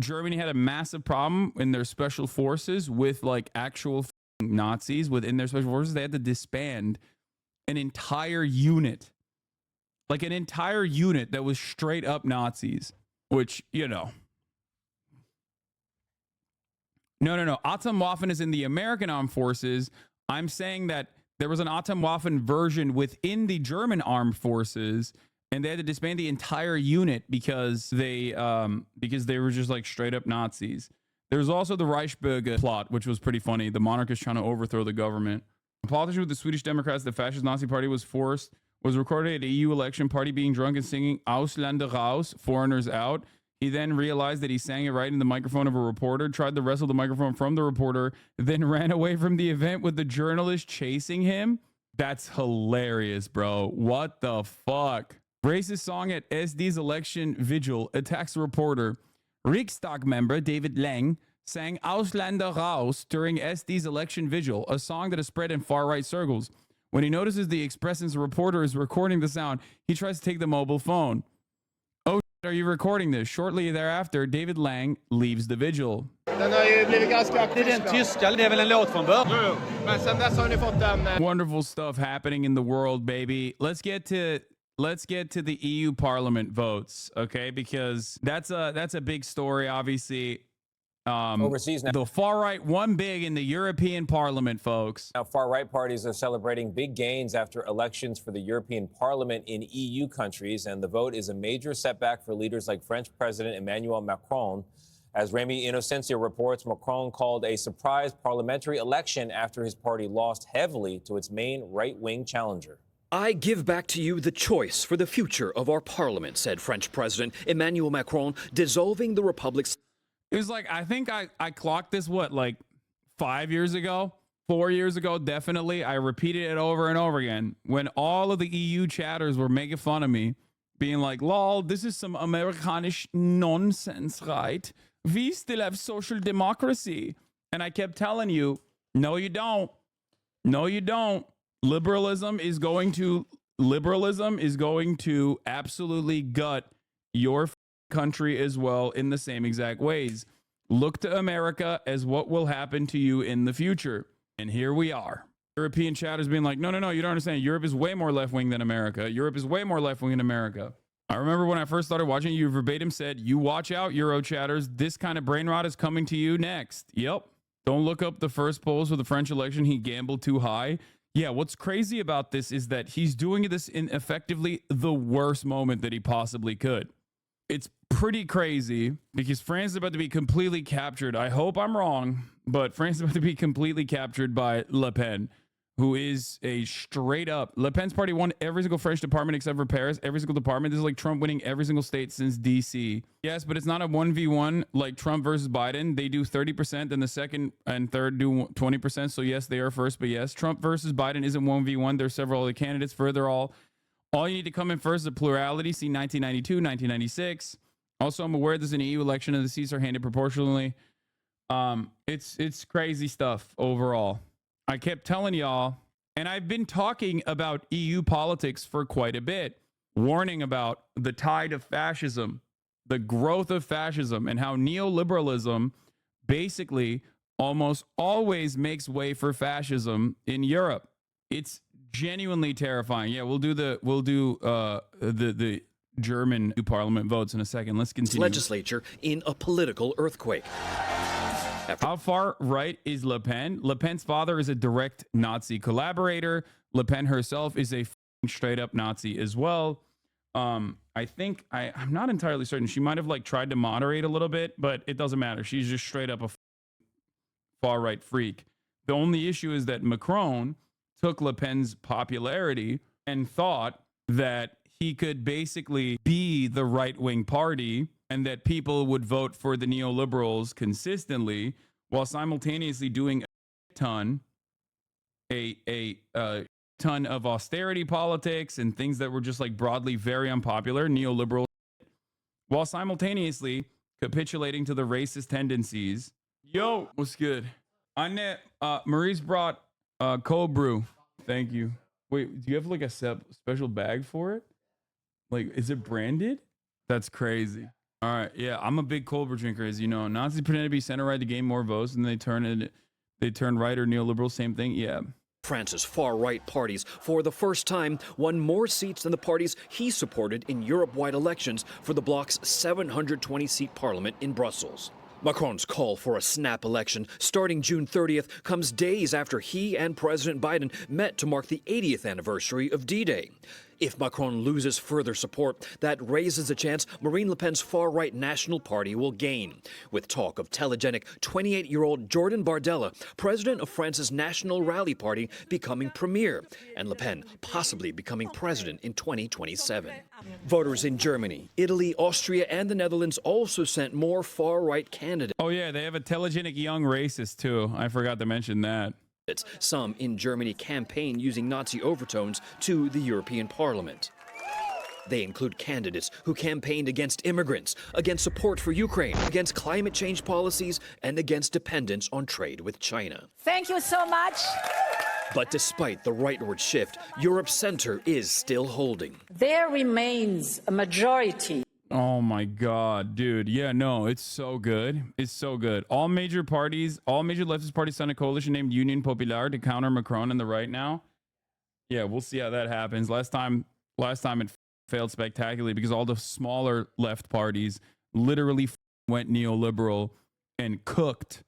Germany had a massive problem in their special forces with like actual Nazis within their special forces. They had to disband an entire unit, like an entire unit that was straight up Nazis, which, you know. No. Atomwaffen is in the American armed forces. I'm saying that there was an Atomwaffen version within the German armed forces, and they had to disband the entire unit because they were just like straight up Nazis. There was also the Reichsbürger plot, which was pretty funny. The monarchists trying to overthrow the government. A politician with the Swedish Democrats, the fascist Nazi party, was recorded at an EU election party being drunk and singing Ausländer raus, foreigners out. He then realized that he sang it right in the microphone of a reporter, tried to wrestle the microphone from the reporter, then ran away from the event with the journalist chasing him. That's hilarious, bro. What the fuck? Racist song at SD's election vigil attacks reporter. Riksdag member David Lang sang Ausländer raus during SD's election vigil, a song that has spread in far-right circles. When he notices the Expressen's reporter is recording the sound, he tries to take the mobile phone. Oh, are you recording this? Shortly thereafter, David Lang leaves the vigil. Wonderful stuff happening in the world, baby. Let's get to the EU Parliament votes, okay? Because that's a big story, obviously. Overseas now. The far right won big in the European Parliament, folks. Now, far right parties are celebrating big gains after elections for the European Parliament in EU countries, and the vote is a major setback for leaders like French President Emmanuel Macron. As Remy Inocencio reports, Macron called a surprise parliamentary election after his party lost heavily to its main right-wing challenger. I give back to you the choice for the future of our parliament, said French President Emmanuel Macron, dissolving the republic's. It was like, I think I clocked this, like 5 years ago, 4 years ago, definitely. I repeated it over and over again when all of the EU chatters were making fun of me, being like, lol, this is some Amerikanisch nonsense, right? We still have social democracy. And I kept telling you, no, you don't. No, you don't. Liberalism is going to absolutely gut your country as well in the same exact ways. Look to America as what will happen to you in the future. And here we are. European chatters being like, no, you don't understand. Europe is way more left-wing than America. Europe is way more left-wing than America. I remember when I first started watching, you verbatim said, you watch out, Euro chatters. This kind of brain rot is coming to you next. Yep. Don't look up the first polls for the French election. He gambled too high. Yeah, what's crazy about this is that he's doing this in effectively the worst moment that he possibly could. It's pretty crazy because France is about to be completely captured. I hope I'm wrong, but France is about to be completely captured by Le Pen, who is a straight up... Le Pen's party won every single French department except for Paris. Every single department. This is like Trump winning every single state since DC. Yes, but it's not a 1v1 like Trump versus Biden. They do 30%, then the second and third do 20%. So yes, they are first, but yes, Trump versus Biden isn't 1v1. There's several other candidates. Further, all you need to come in first is a plurality. See 1992, 1996. Also, I'm aware there's an EU election and the seats are handed proportionally. It's crazy stuff overall. I kept telling y'all, and I've been talking about EU politics for quite a bit, warning about the tide of fascism, the growth of fascism, and how neoliberalism basically almost always makes way for fascism in Europe. It's genuinely terrifying. Yeah, we'll do the German parliament votes in a second. Let's continue. Legislature in a political earthquake. How far right is Le Pen? Le Pen's father is a direct Nazi collaborator. Le Pen herself is a straight up Nazi as well. I think I'm not entirely certain. She might have like tried to moderate a little bit, but it doesn't matter. She's just straight up a far right freak. The only issue is that Macron took Le Pen's popularity and thought that he could basically be the right wing party and that people would vote for the neoliberals consistently while simultaneously doing a ton of austerity politics and things that were just like broadly very unpopular, neoliberal, while simultaneously capitulating to the racist tendencies. Yo, what's good? Annette, Maurice brought cold brew. Thank you. Wait, do you have like a special bag for it? Like, is it branded? That's crazy. All right, yeah, I'm a big cold brew drinker, as you know. Nazis pretend to be center right to gain more votes, and they turn right or neoliberal, same thing. Yeah. France's far-right parties, for the first time, won more seats than the parties he supported in Europe-wide elections for the bloc's 720-seat parliament in Brussels. Macron's call for a snap election starting June 30th comes days after he and President Biden met to mark the 80th anniversary of D-Day. If Macron loses further support, that raises the chance Marine Le Pen's far-right National Party will gain, with talk of telegenic 28-year-old Jordan Bardella, president of France's National Rally Party, becoming premier, and Le Pen possibly becoming president in 2027. Voters in Germany, Italy, Austria, and the Netherlands also sent more far-right candidates. Oh yeah, they have a telegenic young racist too. I forgot to mention that. Some in Germany campaign using Nazi overtones to the European Parliament. They include candidates who campaigned against immigrants, against support for Ukraine, against climate change policies, and against dependence on trade with China. Thank you so much. But despite the rightward shift, Europe's center is still holding. There remains a majority. Oh my God, dude. Yeah, no, it's so good. It's so good. All major leftist parties signed a coalition named Union Populaire to counter Macron and the right now. Yeah, we'll see how that happens. Last time it failed spectacularly because all the smaller left parties literally went neoliberal and cooked.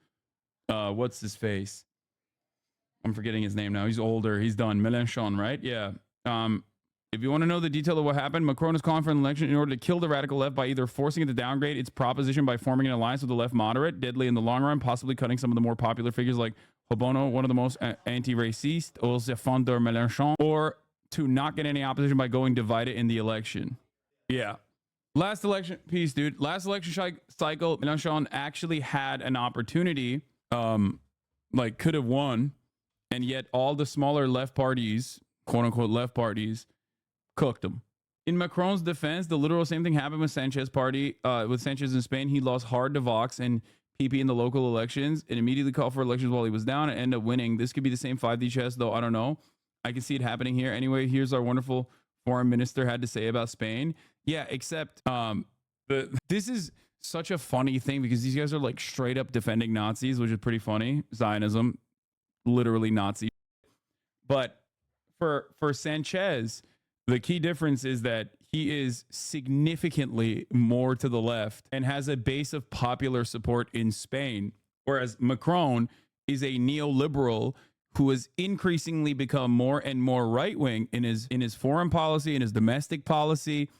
What's his face? I'm forgetting his name now. He's older. He's done. Mélenchon, right? Yeah. If you want to know the detail of what happened, Macron is calling for an election in order to kill the radical left by either forcing it to downgrade its proposition by forming an alliance with the left moderate, deadly in the long run, possibly cutting some of the more popular figures like Hobono, one of the most anti-racist, or Zefonder Mélenchon, or to not get any opposition by going divided in the election. Yeah. Last election piece, dude. Last election cycle, Mélenchon actually had an opportunity, could have won, and yet all the smaller left parties, quote unquote left parties, cooked him. In Macron's defense, the literal same thing happened with Sanchez party. With Sanchez in Spain, he lost hard to Vox and PP in the local elections and immediately called for elections while he was down and ended up winning. This could be the same 5D chess, though I don't know. I can see it happening here. Anyway, here's our wonderful foreign minister had to say about Spain. Yeah, except this is such a funny thing because these guys are like straight up defending Nazis, which is pretty funny. Zionism, literally Nazi. But for Sanchez, the key difference is that he is significantly more to the left and has a base of popular support in Spain, whereas Macron is a neoliberal who has increasingly become more and more right-wing in his foreign policy, in his domestic policy,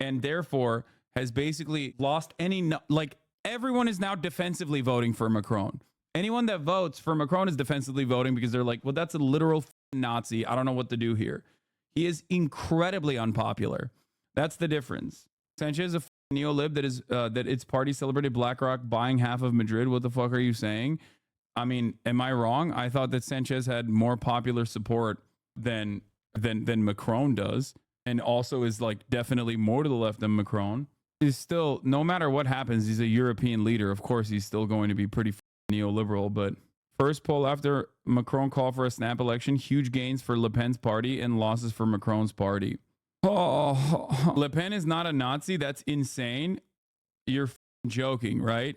and therefore has basically lost any, like, everyone is now defensively voting for Macron. Anyone that votes for Macron is defensively voting because they're like, well, that's a literal Nazi. I don't know what to do here. He is incredibly unpopular. That's the difference. Sanchez is a neolib that its party celebrated BlackRock buying half of Madrid. What the fuck are you saying? I mean, am I wrong? I thought that Sanchez had more popular support than Macron does, and also is like definitely more to the left than Macron. He's still, no matter what happens, he's a European leader. Of course, he's still going to be pretty neoliberal. But first poll after Macron called for a snap election, huge gains for Le Pen's party and losses for Macron's party. Oh, Le Pen is not a Nazi. That's insane. You're joking, right?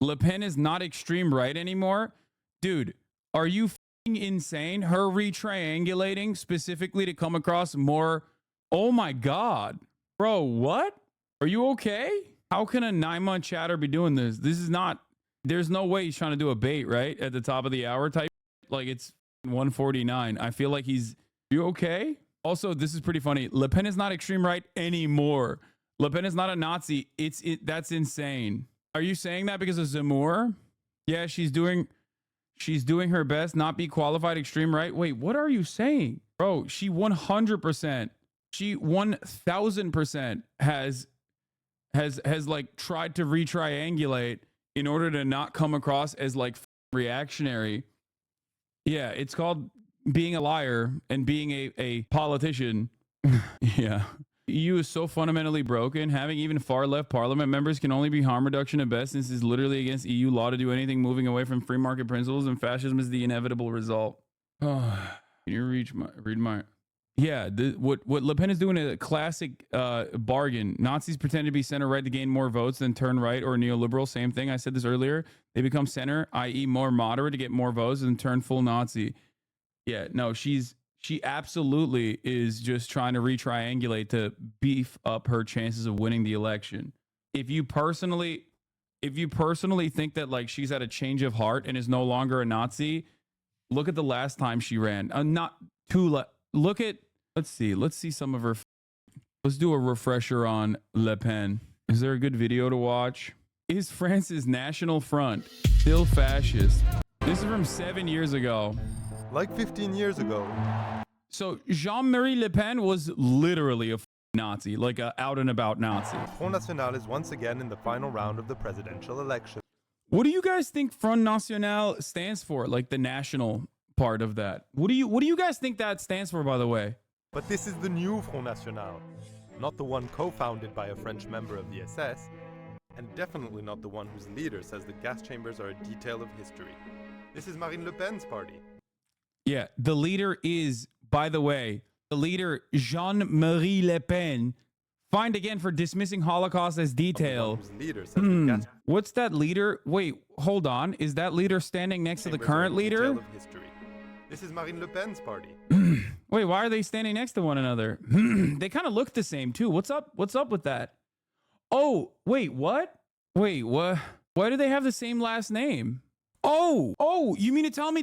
Le Pen is not extreme right anymore. Dude, are you insane? Her retriangulating specifically to come across more. Oh my God. Bro, what? Are you okay? How can a 9-month chatter be doing this? This is not, there's no way he's trying to do a bait, right? At the top of the hour type. Like it's 1:49. I feel like he's, you okay? Also, this is pretty funny. Le Pen is not extreme right anymore. Le Pen is not a Nazi. That's insane. Are you saying that because of Zemmour? Yeah, she's doing her best, not be qualified extreme right. Wait, what are you saying? Bro, she 100%, she 1000% has like tried to retriangulate in order to not come across as like reactionary. Yeah, it's called being a liar and being a politician. Yeah. EU is so fundamentally broken. Having even far left parliament members can only be harm reduction at best, since it's literally against EU law to do anything moving away from free market principles, and fascism is the inevitable result. Oh, can you read my yeah, what Le Pen is doing is a classic bargain. Nazis pretend to be center right to gain more votes, then turn right, or neoliberal. Same thing. I said this earlier. They become center, i.e. more moderate, to get more votes, and turn full Nazi. Yeah, no, she absolutely is just trying to retriangulate to beef up her chances of winning the election. If you personally think that like she's had a change of heart and is no longer a Nazi, look at the last time she ran. Let's see some of her. Let's do a refresher on Le Pen. Is there a good video to watch? Is France's National Front still fascist? This is from 7 years ago. Like 15 years ago. So Jean-Marie Le Pen was literally a Nazi, like a out and about Nazi. Front National is once again in the final round of the presidential election. What do you guys think Front National stands for? Like the national part of that. What do you guys think that stands for, by the way? But this is the new Front National, not the one co-founded by a French member of the SS, and definitely not the one whose leader says the gas chambers are a detail of history. This is Marine Le Pen's party. Yeah, the leader is, by the way, the leader Jean-Marie Le Pen, fined again for dismissing Holocaust as detail. What's that leader? Wait, hold on. Is that leader standing next to the current leader? This is Marine Le Pen's party. Wait, why are they standing next to one another? They kind of look the same too. What's up? What's up with that? Oh, wait, what? Wait, what? Why do they have the same last name? Oh, you mean to tell me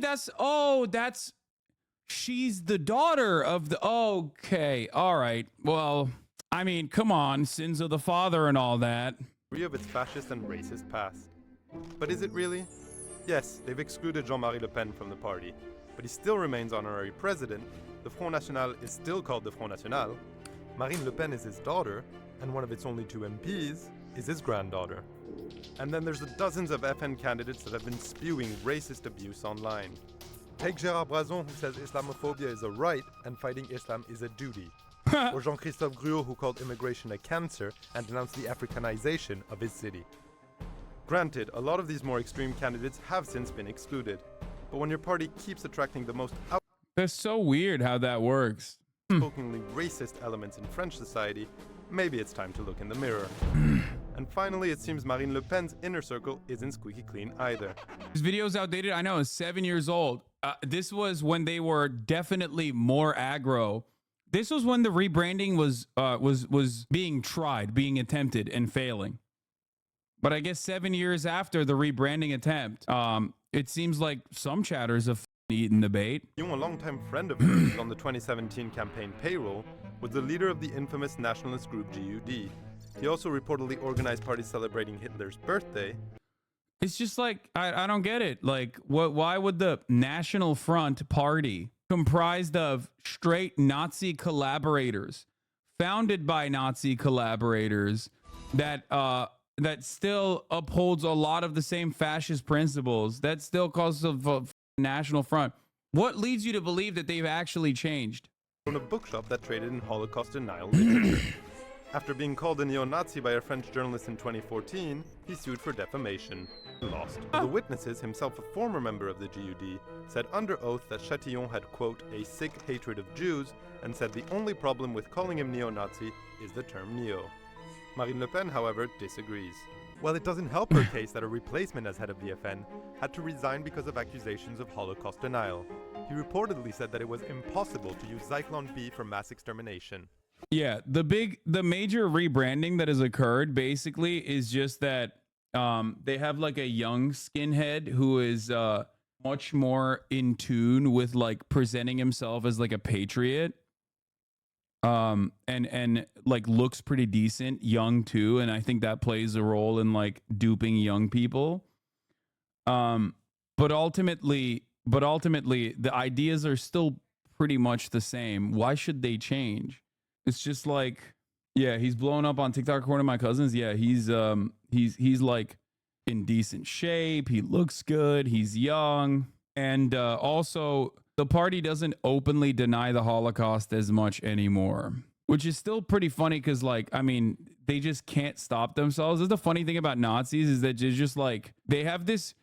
she's the daughter of the, okay, all right. Well, I mean, come on, sins of the father and all that. Free of its fascist and racist past. But is it really? Yes, they've excluded Jean-Marie Le Pen from the party, but he still remains honorary president. The Front National is still called the Front National. Marine Le Pen is his daughter, and one of its only 2 MPs is his granddaughter. And then there's the dozens of FN candidates that have been spewing racist abuse online. Take Gérard Brazon, who says Islamophobia is a right and fighting Islam is a duty. Or Jean-Christophe Gruot, who called immigration a cancer and denounced the Africanization of his city. Granted, a lot of these more extreme candidates have since been excluded. But when your party keeps attracting the most that's so weird how that works. Outspokenly racist elements in French society, maybe it's time to look in the mirror. And finally, it seems Marine Le Pen's inner circle isn't squeaky clean either. This video's outdated. I know, it's 7 years old. This was when they were definitely more aggro. This was when the rebranding was being tried, being attempted, and failing. But I guess 7 years after the rebranding attempt, it seems like some chatters have eaten the bait. Young, a longtime friend of hers on the 2017 campaign payroll, was the leader of the infamous nationalist group GUD. He also reportedly organized parties celebrating Hitler's birthday. It's just like, I don't get it. Like, why would the National Front party, comprised of straight Nazi collaborators, founded by Nazi collaborators, that still upholds a lot of the same fascist principles, that still calls the National Front, what leads you to believe that they've actually changed? From a bookshop that traded in Holocaust denial literature. After being called a neo-Nazi by a French journalist in 2014, he sued for defamation. He lost. The witnesses, himself a former member of the GUD, said under oath that Chatillon had, quote, a sick hatred of Jews, and said the only problem with calling him neo-Nazi is the term neo. Marine Le Pen, however, disagrees. While it doesn't help her case that a replacement as head of the FN had to resign because of accusations of Holocaust denial. He reportedly said that it was impossible to use Zyklon B for mass extermination. Yeah, the major rebranding that has occurred basically is just that they have like a young skinhead who is much more in tune with like presenting himself as like a patriot. And like looks pretty decent, young too, and I think that plays a role in like duping young people. But ultimately the ideas are still pretty much the same. Why should they change? It's just like, yeah, he's blown up on TikTok according to my cousins. Yeah, he's like in decent shape. He looks good. He's young, and also the party doesn't openly deny the Holocaust as much anymore, which is still pretty funny because, like, I mean, they just can't stop themselves. That's the funny thing about Nazis, is that they're just like, they have this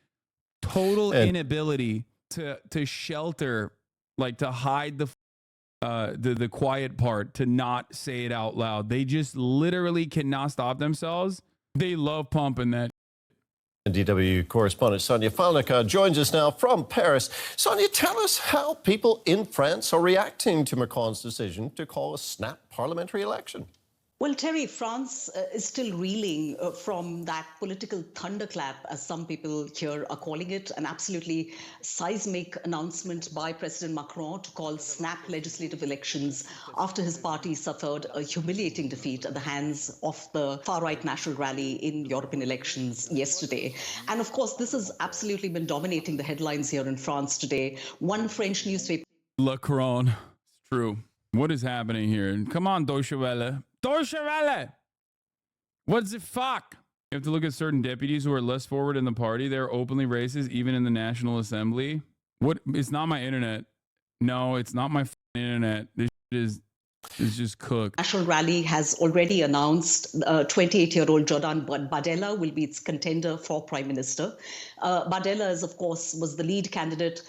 total inability to shelter, like to hide the quiet part, to not say it out loud. They just literally cannot stop themselves. They love pumping that. DW correspondent Sonia Falnica joins us now from Paris. Sonia, tell us how people in France are reacting to Macron's decision to call a snap parliamentary election. Well, Terry, France is still reeling from that political thunderclap, as some people here are calling it, an absolutely seismic announcement by President Macron to call snap legislative elections after his party suffered a humiliating defeat at the hands of the far-right National Rally in European elections yesterday. And of course, this has absolutely been dominating the headlines here in France today. One French newspaper... Macron. It's true. What is happening here? Come on, Deutsche Welle. Deutsche Welle! What the fuck? You have to look at certain deputies who are less forward in the party. They're openly racist, even in the National Assembly. What? It's not my internet. No, it's not my internet. This is just cooked. National Rally has already announced 28-year-old Jordan Bardella will be its contender for Prime Minister. Bardella, of course, was the lead candidate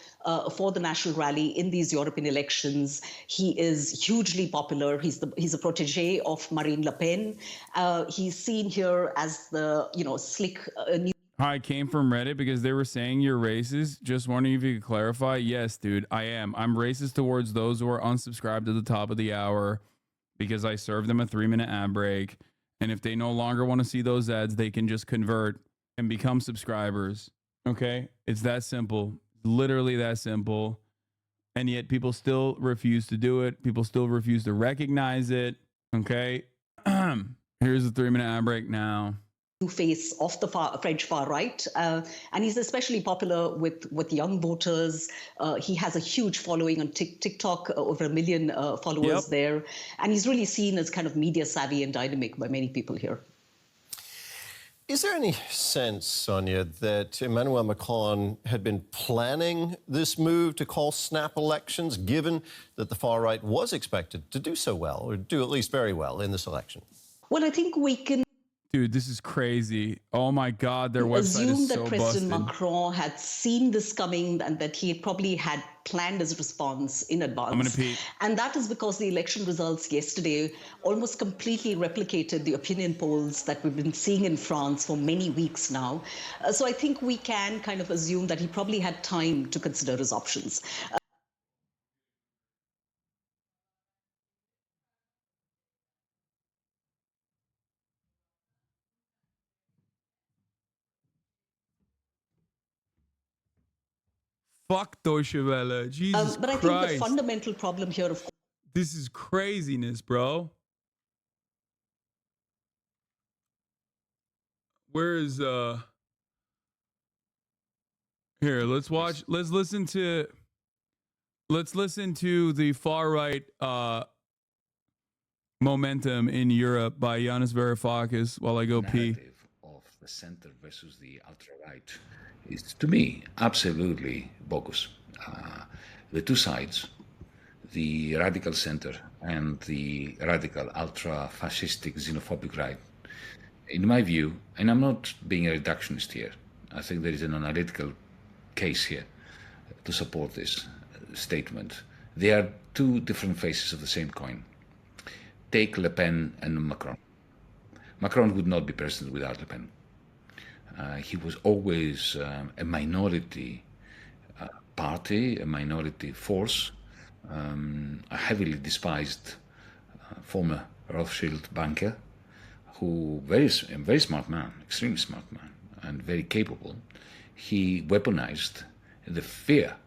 for the National Rally in these European elections. He is hugely popular. He's a protege of Marine Le Pen. He's seen here as the slick new. Hi, I came from Reddit because they were saying you're racist. Just wondering if you could clarify. Yes, dude, I am. I'm racist towards those who are unsubscribed at the top of the hour because I serve them a 3-minute ad break. And if they no longer want to see those ads, they can just convert and become subscribers. Okay? It's that simple. Literally that simple. And yet people still refuse to do it. People still refuse to recognize it. Okay? Here's the 3-minute ad break now. Face of the French far right, and he's especially popular with young voters. He has a huge following on TikTok, over 1 million followers there, and he's really seen as kind of media savvy and dynamic by many people here. Is there any sense, Sonia, that Emmanuel Macron had been planning this move to call snap elections, given that the far right was expected to do so well, or do at least very well in this election? Well, I think we can. Dude, this is crazy. Oh my God, their website Assume is that so President busted. Macron had seen this coming and that he probably had planned his response in advance. I'm gonna pee. And that is because the election results yesterday almost completely replicated the opinion polls that we've been seeing in France for many weeks now. So I think we can kind of assume that he probably had time to consider his options. Fuck Deutsche Welle. Jesus But I Christ. think the fundamental problem here, of course, This is craziness, bro. Where is here, let's listen to the far right momentum in Europe by Yanis Varoufakis while I go pee. Of the center versus the ultra-right is, to me, absolutely bogus. The two sides, the radical center and the radical ultra-fascistic xenophobic right, in my view, and I'm not being a reductionist here, I think there is an analytical case here to support this statement. They are two different faces of the same coin. Take Le Pen and Macron. Macron would not be president without Le Pen. He was always a minority party, a minority force, a heavily despised former Rothschild banker, who a very smart man, extremely smart man, and very capable. He weaponized the fear,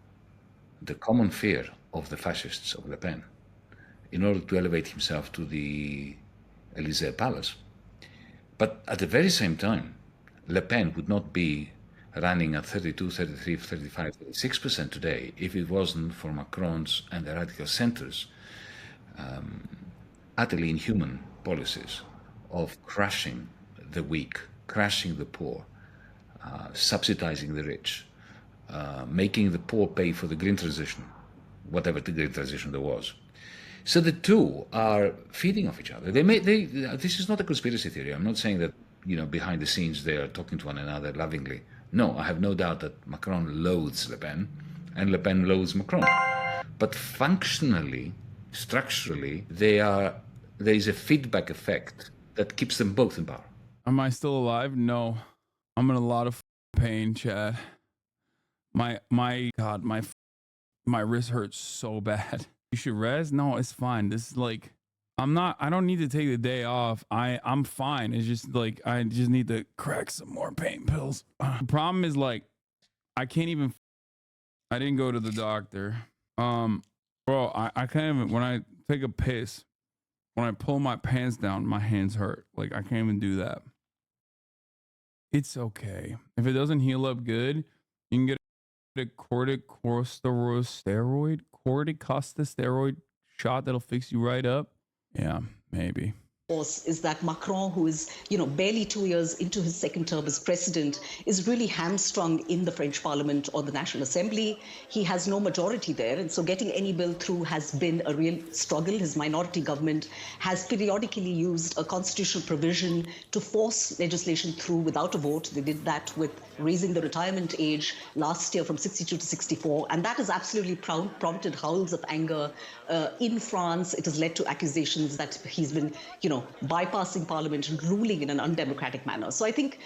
the common fear of the fascists of Le Pen, in order to elevate himself to the Élysée Palace. But at the very same time, Le Pen would not be running at 32, 33, 35, 36% today if it wasn't for Macron's and the radical centers utterly inhuman policies of crushing the weak, crushing the poor, subsidizing the rich, making the poor pay for the green transition, whatever the green transition there was. So the two are feeding off each other. This is not a conspiracy theory. I'm not saying that, behind the scenes they are talking to one another lovingly. No, I have no doubt that Macron loathes Le Pen and Le Pen loathes Macron. But functionally, structurally, there is a feedback effect that keeps them both in power. Am I still alive? No. I'm in a lot of pain, Chad. My wrist hurts so bad. You should rest? No, it's fine. This is like, I don't need to take the day off. I'm fine. It's just like, I just need to crack some more pain pills. The problem is like, I didn't go to the doctor. Bro, I can't even, when I take a piss, when I pull my pants down, my hands hurt. Like, I can't even do that. It's okay. If it doesn't heal up good, you can get a corticosteroid shot that'll fix you right up. Yeah, maybe. Is that Macron, who is, barely 2 years into his second term as president, is really hamstrung in the French Parliament or the National Assembly. He has no majority there, and so getting any bill through has been a real struggle. His minority government has periodically used a constitutional provision to force legislation through without a vote. They did that with raising the retirement age last year from 62 to 64, and that has absolutely prompted howls of anger in France. It has led to accusations that he's been, bypassing Parliament and ruling in an undemocratic manner. So I think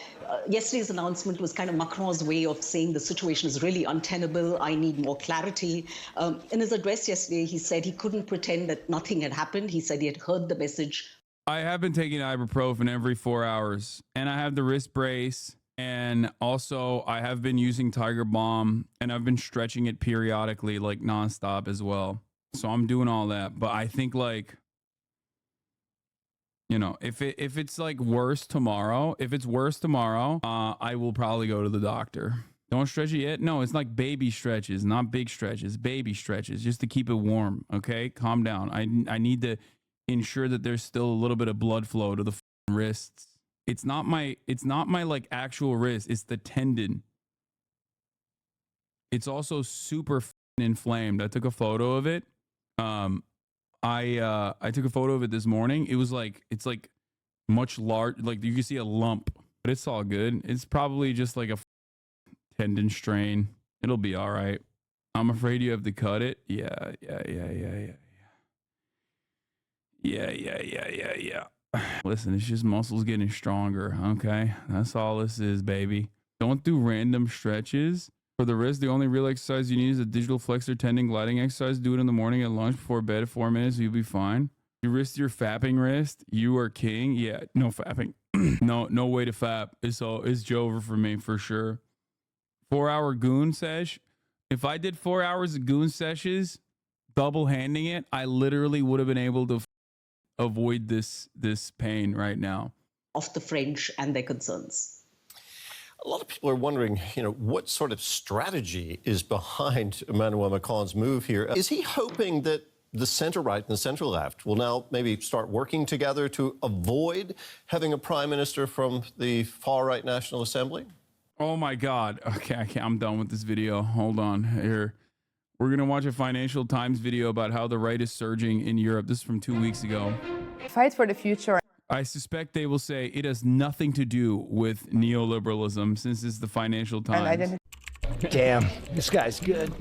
yesterday's announcement was kind of Macron's way of saying the situation is really untenable. I need more clarity. In his address yesterday, he said he couldn't pretend that nothing had happened. He said he had heard the message. I have been taking ibuprofen every 4 hours, and I have the wrist brace, and also I have been using Tiger Balm, and I've been stretching it periodically, like nonstop as well. So I'm doing all that, but I think like, if it's like worse tomorrow, I will probably go to the doctor. Don't stretch it yet. No, it's like baby stretches, not big stretches, baby stretches, just to keep it warm. Okay, calm down. I need to ensure that there's still a little bit of blood flow to the wrists. It's not my like actual wrist. It's the tendon. It's also super inflamed. I took a photo of it. I took a photo of it this morning. It's like much large, like you can see a lump, but it's all good. It's probably just like a tendon strain. It'll be all right. I'm afraid you have to cut it. Yeah. Listen, it's just muscles getting stronger, okay? That's all this is, baby. Don't do random stretches. For the wrist, the only real exercise you need is a digital flexor tendon gliding exercise. Do it in the morning at lunch before bed, 4 minutes, you'll be fine. Your wrist, your fapping wrist, you are king. Yeah, no fapping. no way to fap. It's Jover for me, for sure. 4-hour goon sesh. If I did 4 hours of goon sessions, double handing it, I literally would have been able to avoid this pain right now. Of the French and their concerns. A lot of people are wondering, what sort of strategy is behind Emmanuel Macron's move here? Is he hoping that the center-right and the center-left will now maybe start working together to avoid having a prime minister from the far-right National Assembly? Oh my God. Okay, I'm done with this video. Hold on here. We're going to watch a Financial Times video about how the right is surging in Europe. This is from 2 weeks ago. Fight for the future. I suspect they will say it has nothing to do with neoliberalism since it's the Financial Times. Damn, this guy's good.